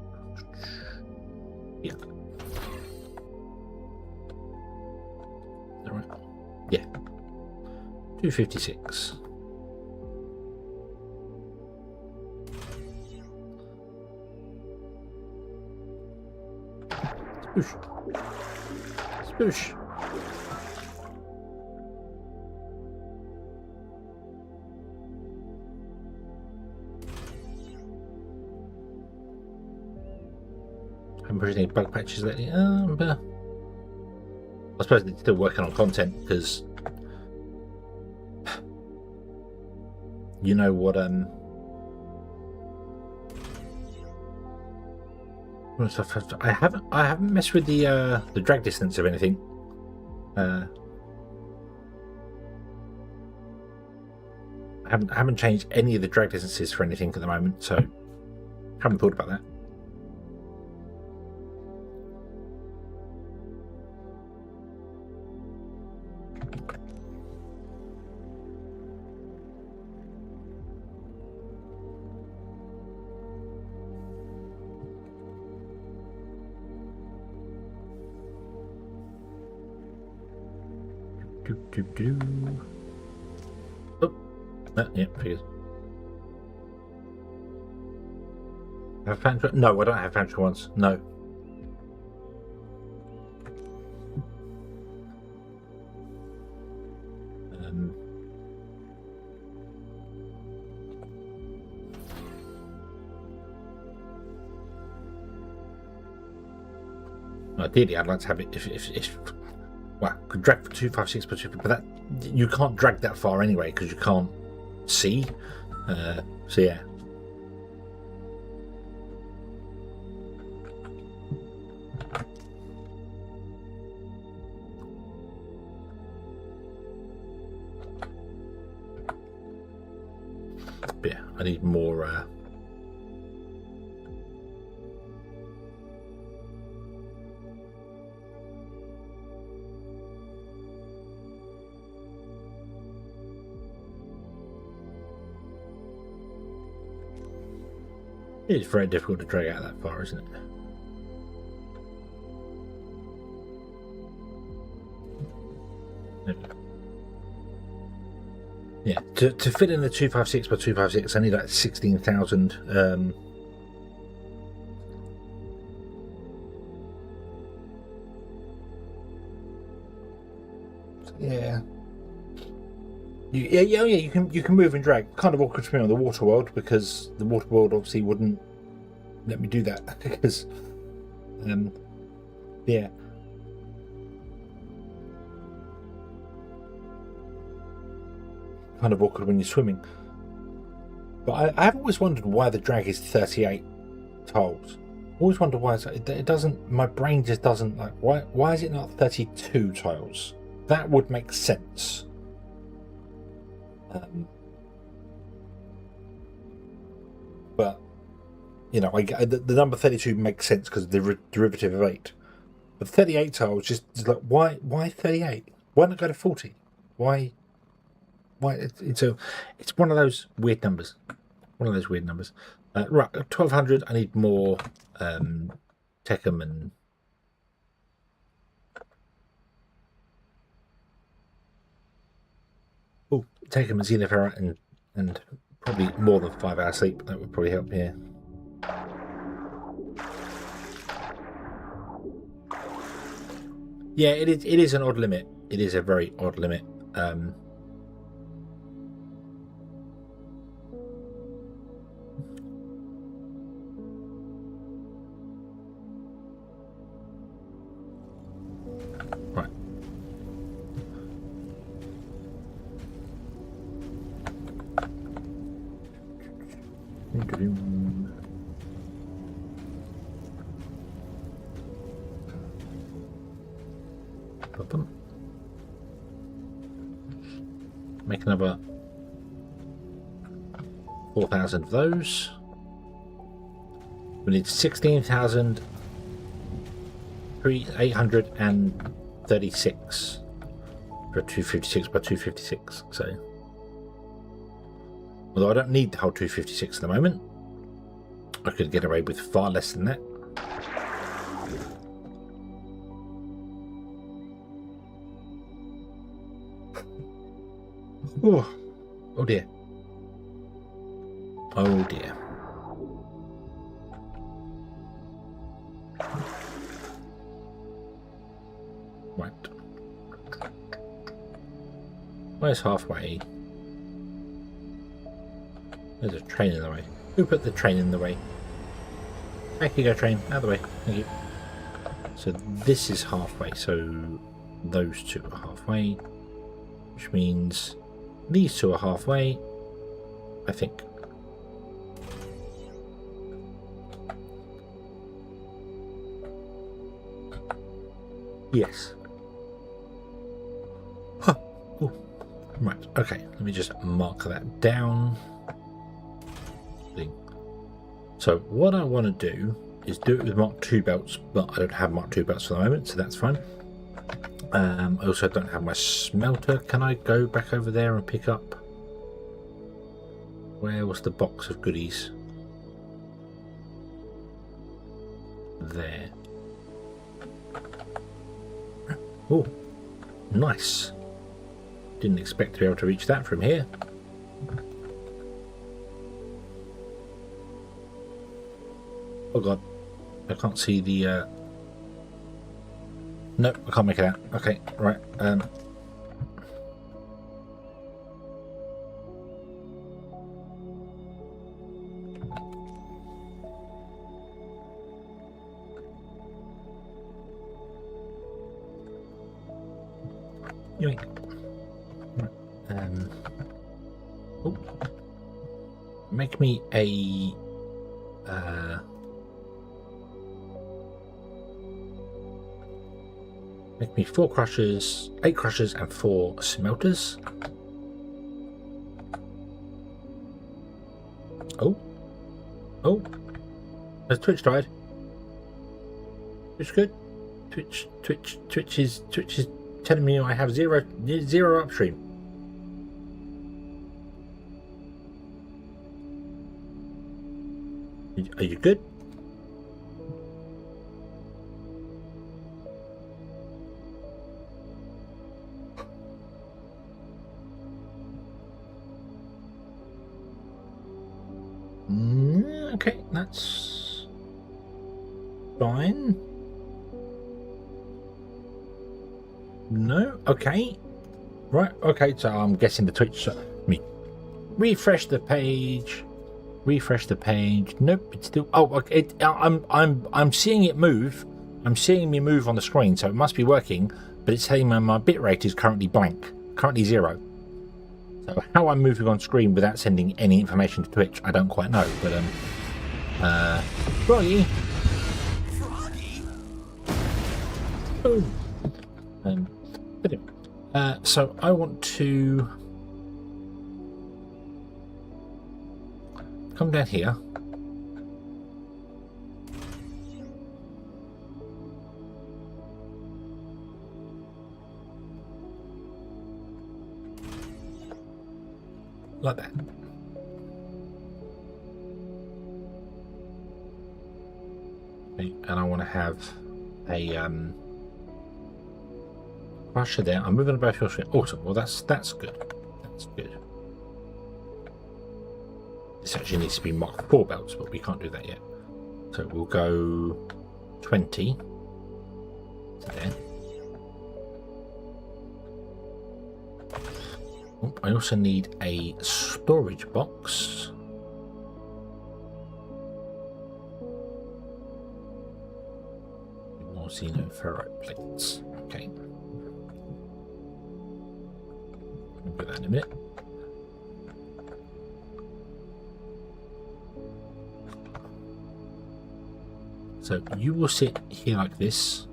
[SPEAKER 2] Yeah. Is that right? Yeah. 256. Spoosh. Spoosh. haven't produced any bug patches lately. But I suppose they're still working on content because you know what I haven't messed with the drag distance of anything. I haven't changed any of the drag distances for anything at the moment, so haven't thought about that. Oh, yeah, figures. Have foundry? No, I don't have foundry ones. No. Ideally, I'd like to have it if well, could drag for 256 per 2, but that you can't drag that far anyway because you can't see. So yeah. But yeah, I need more. It's very difficult to drag out that far, isn't it? Yeah, to fit in the 256 by 256, I need like 16,000. Yeah. Yeah, you can move and drag. Kind of awkward for me on the water world because the water world obviously wouldn't let me do that because, yeah. Kind of awkward when you're swimming. But I've always wondered why the drag is 38 tiles. Always wondered why it doesn't. My brain just doesn't like. Why is it not 32 tiles? That would make sense. But you know, the number 32 makes sense because of the derivative of 8. But 38 tiles just like why 38? Why not go to 40? Why? It's one of those weird numbers. One of those weird numbers. Right, 1200. I need more Techum and. Oh, Techum and Xeno Power and probably more than 5 hours sleep. That would probably help here. Yeah, it is an odd limit. It is a very odd limit. Make another 4,000 of those. We need 16,836 for 256 by 256. So, although I don't need the whole 256 at the moment, I could get away with far less than that. Oh, oh dear. Oh dear. Right. Where's halfway? There's a train in the way. Who put the train in the way? Back you go, train. Out of the way. Thank you. So this is halfway. So those two are halfway. Which means these two are halfway. I think. Yes. Huh. Ooh. Right, okay. Let me just mark that down. So what I want to do is do it with Mark II belts, but I don't have Mark II belts for the moment, so that's fine. I also don't have my smelter. Can I go back over there and pick up? Where was the box of goodies? There. Oh, nice. Didn't expect to be able to reach that from here. Oh god, I can't see the no, I can't make it out. Okay, right. Yoink. Right. Oh, make me a make me 4 crushers, 8 crushers, and 4 smelters. Oh, oh, has Twitch died? Twitch good. Twitch is telling me I have zero upstream. Are you good? Okay, that's fine. No, okay. Right, okay, so I'm guessing the Twitch. Let me refresh the page. Refresh the page. Nope, it's still. Oh, okay. I'm seeing it move. I'm seeing me move on the screen, so it must be working. But it's telling me my bitrate is currently blank, currently 0. So how I'm moving on screen without sending any information to Twitch, I don't quite know. But Froggy. Boom. But anyway, so I want to come down here. Like that. Okay, and I want to have a crusher there. I'm moving about your screen. Awesome. Well, that's good. That's good. This actually needs to be Mark IV belts, but we can't do that yet. So we'll go 20 to there. Oh, I also need a storage box. More Xeno ferrite plates. Okay. We'll do that in a minute. So you will sit here like this,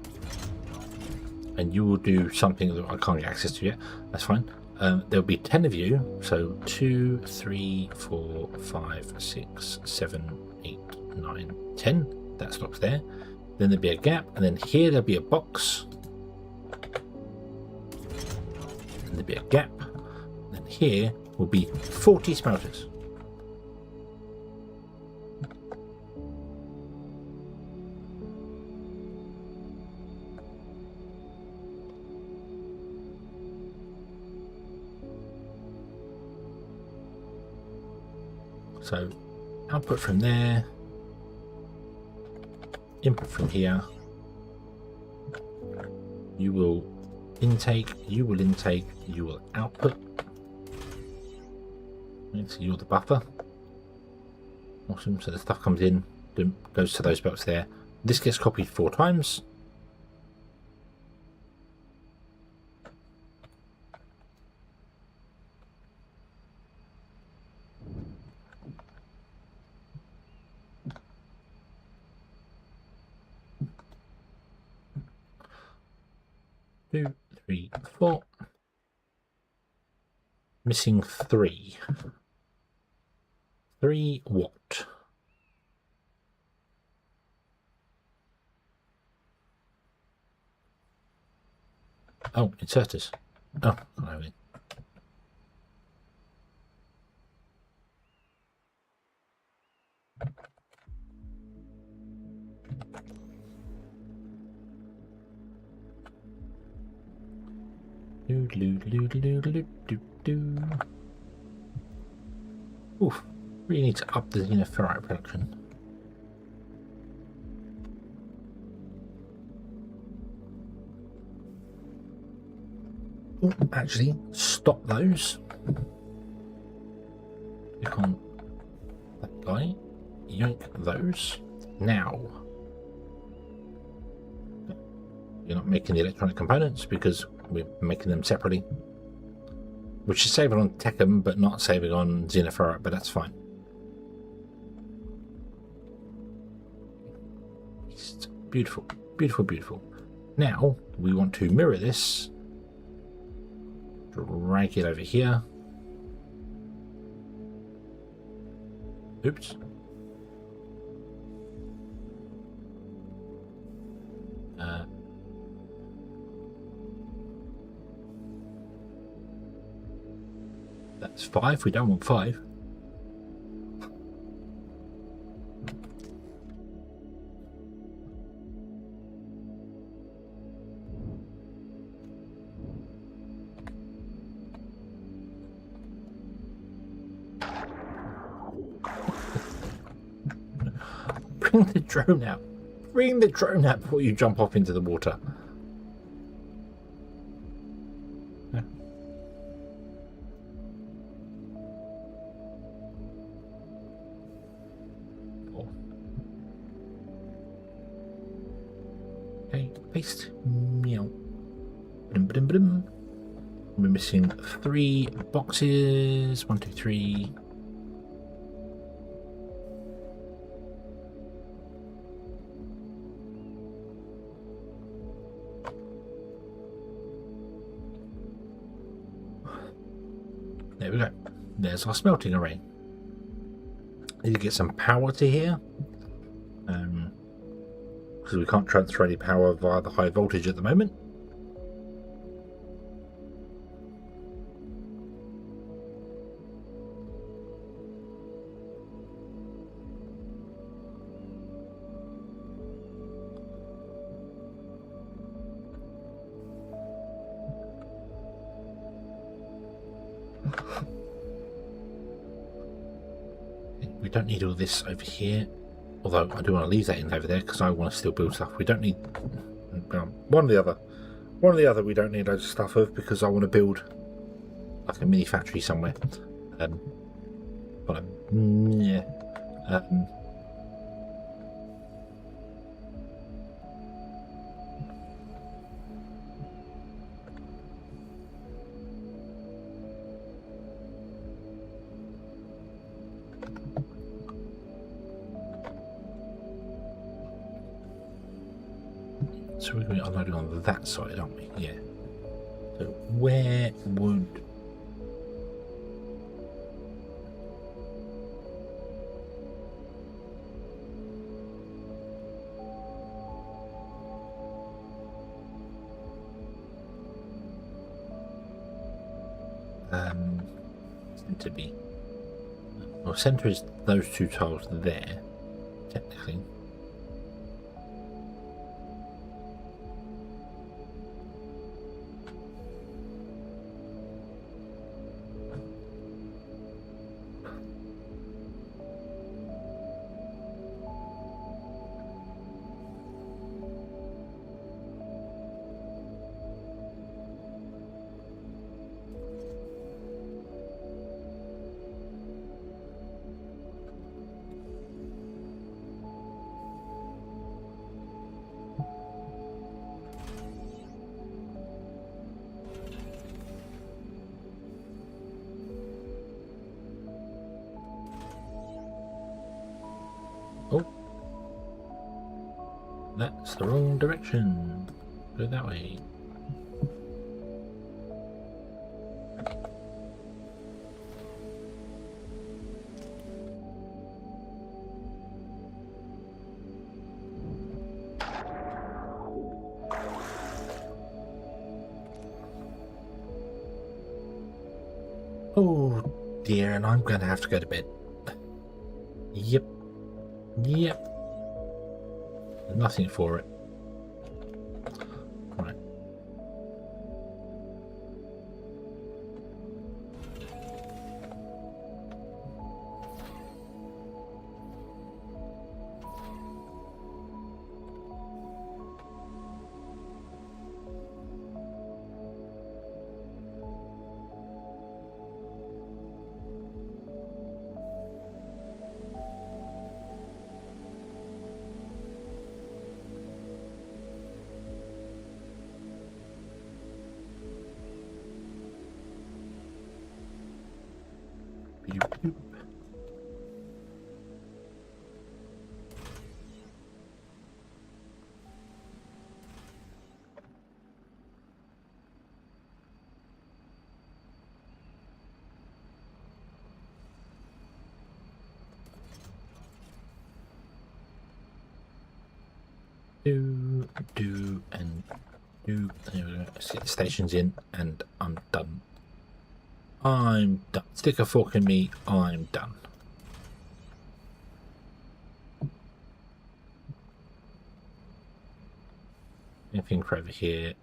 [SPEAKER 2] and you will do something that I can't get access to yet. That's fine. There'll be 10 of you. So 2, 3, 4, 5, 6, 7, 8, 9, 10. That stops there. Then there'll be a gap, and then here there'll be a box. And there'll be a gap. And then here will be 40 smelters. So output from there, input from here. You will intake, you will intake, you will output. So you're the buffer. Awesome. So the stuff comes in, goes to those belts there. This gets copied 4 times. Two, 3, 4. Missing 3. 3 what? Oh, inserters. Oh, I mean. Oof, really need to up the Xeno production. Ooh, actually, stop those. Click on that guy, yank those. Now, you're not making the electronic components because we're making them separately, which is saving on Techem but not saving on Xeno, but that's fine. It's beautiful, beautiful, beautiful. Now we want to mirror this, drag it over here. Oops. That's 5. We don't want 5. Bring the drone out. Bring the drone out before you jump off into the water. Paste. Meow. We're missing 3 boxes. 1, 2, 3. There we go. There's our smelting array. Need to get some power to here. Because we can't transfer any power via the high voltage at the moment. We don't need all this over here. Although I do want to leave that in over there because I want to still build stuff. We don't need one or the other. One or the other we don't need loads of stuff of because I want to build like a mini factory somewhere. But yeah. So we're going to be unloading on that side, aren't we? Yeah. So where would... to be... Well, centre is those two tiles there, technically. Oh, that's the wrong direction. Go that way. Oh dear, and I'm going to have to go to bed. Yep. Yep. Nothing for it. Right. Boop, boop. Do and do. There we go. Let's get the stations in, and I'm done. I'm done. Stick a fork in me. I'm done. Anything for over here?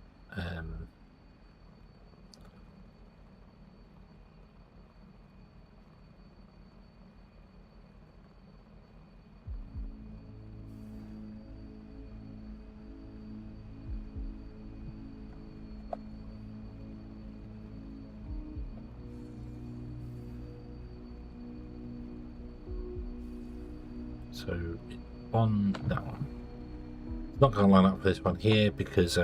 [SPEAKER 2] So on that one, not going to line up for this one here because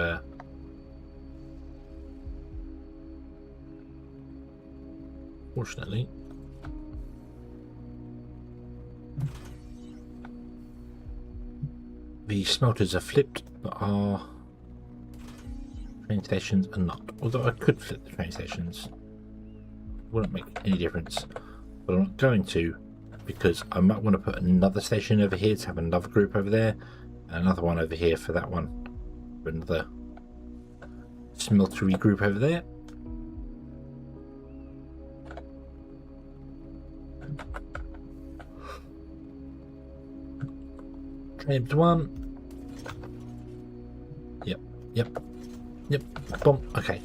[SPEAKER 2] fortunately the smelters are flipped, but our train stations are not. Although I could flip the train stations, wouldn't make any difference, but I'm not going to, because I might want to put another station over here to have another group over there, and another one over here for that one, for another smeltery group over there. Trains one. Yep. Boom. Okay.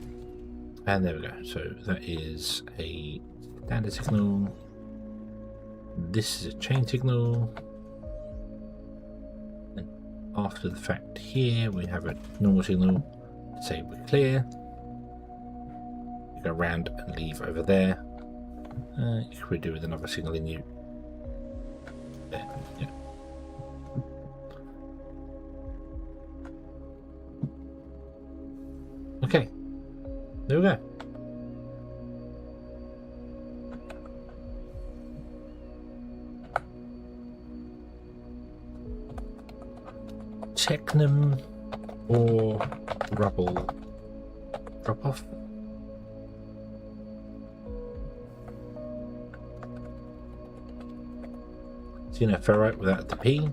[SPEAKER 2] And there we go. So that is a standard signal. This is a chain signal. And after the fact here, we have a normal signal to say we're clear. You go around and leave over there. You could do with another signal in you. There. Yeah. Okay. There we go. Check them or rubble drop off. Xeno ferrite without the P.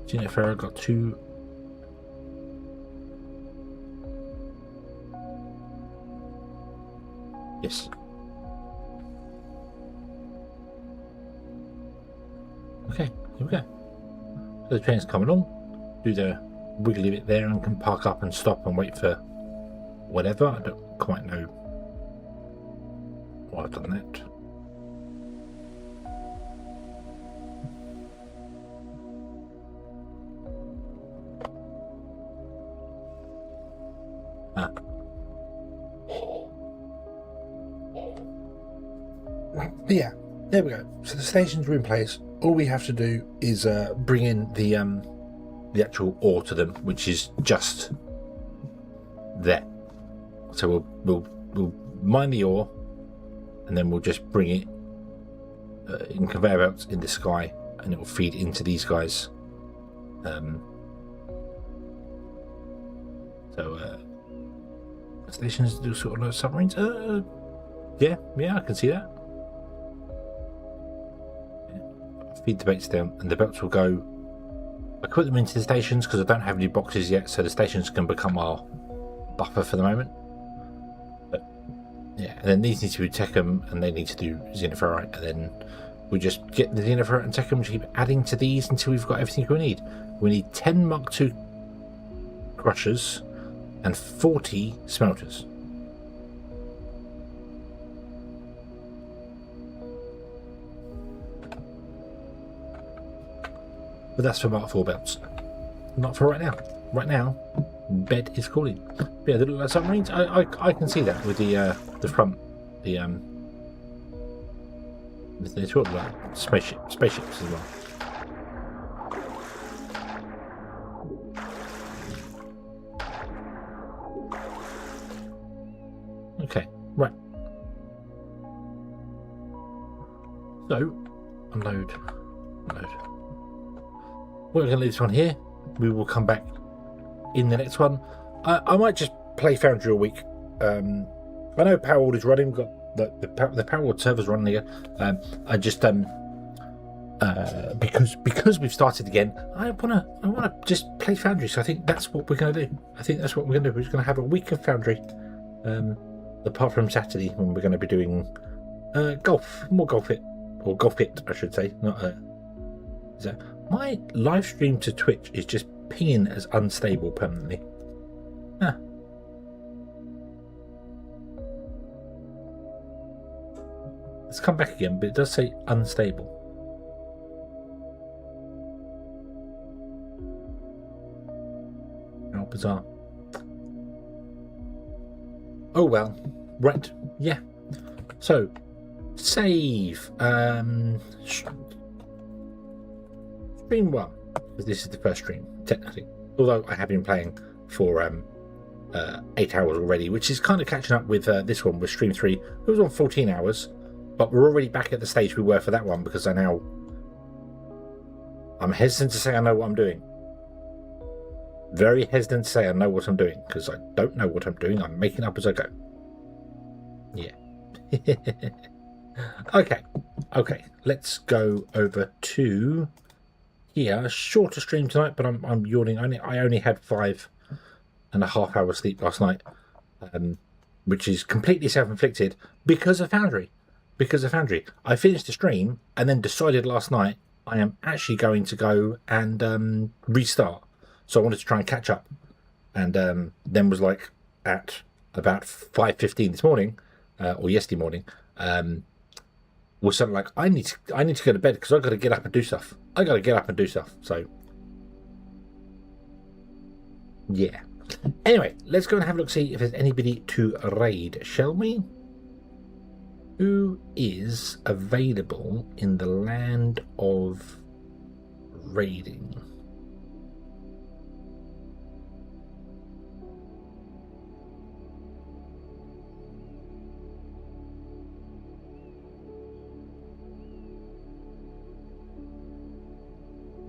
[SPEAKER 2] Xeno ferrite got 2. Yes. Okay, here we go. So the train's coming along. Do the wiggly bit there and can park up and stop and wait for whatever. I don't quite know why I've done that. But yeah, there we go. So the stations are in place. All we have to do is bring in the actual ore to them, which is just there. So we'll mine the ore, and then we'll just bring it in conveyor belts in the sky, and it will feed into these guys. Stations do sort of like submarines. Yeah, I can see that. Feed the belts down, and the belts will go. I put them into the stations because I don't have any boxes yet, so the stations can become our buffer for the moment. But yeah, and then these need to be Techum, and they need to do Xenoferrite, and then we just get the Xenoferrite and Techum, keep adding to these until we've got everything we need. We need 10 Mark II crushers and 40 smelters. But that's for Mark IV belts. Not for right now. Right now, bed is calling. Yeah, they look like submarines. I can see that with the front, they sort of like spaceships as well. Okay, right. So, unload. We're going to leave this one here. We will come back in the next one. I might just play Foundry all week. I know Power Wall is running. We've got the Power Wall server's running again. I just because we've started again, I wanna just play Foundry. So I think that's what we're going to do. We're just going to have a week of Foundry. Apart from Saturday when we're going to be doing more golf it, I should say. Not my live stream to Twitch is just pinging as unstable permanently. Let's come back again, but it does say unstable. How bizarre. Oh well. Right. Yeah. So save. Stream 1, because this is the first stream, technically. Although I have been playing for 8 hours already, which is kind of catching up with this one, with stream 3. It was on 14 hours, but we're already back at the stage we were for that one, because I'm hesitant to say I know what I'm doing. Very hesitant to say I know what I'm doing, because I don't know what I'm doing. I'm making up as I go. Yeah. Okay, let's go over to here. A shorter stream tonight, but I'm yawning. I only had 5.5 hours sleep last night, which is completely self-inflicted because of Foundry. I finished the stream and then decided last night I am actually going to go and restart. So I wanted to try and catch up, and then was like at about 5:15 this morning, or yesterday morning, was something like I need to go to bed because I've got to get up and do stuff. So yeah. Anyway, let's go and have a look, see if there's anybody to raid, shall we? Who is available in the land of raiding?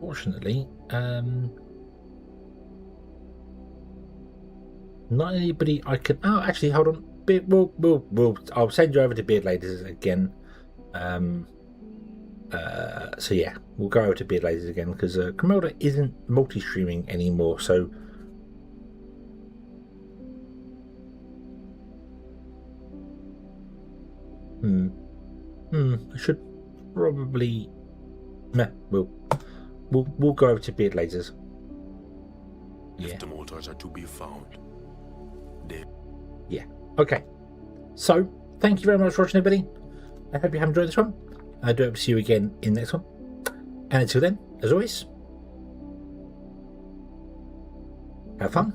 [SPEAKER 2] unfortunately, not anybody I can. Oh, actually, hold on. I'll send you over to Beard Ladies again. So yeah, we'll go over to Beard Ladies again because Camelda isn't multi-streaming anymore. So I should probably. Nah, we'll go over to Beard Lasers. Yeah.
[SPEAKER 3] If the motors are to be found, they...
[SPEAKER 2] Yeah. Okay. So thank you very much for watching, everybody. I hope you have enjoyed this one. I do hope to see you again in the next one. And until then, as always, have fun.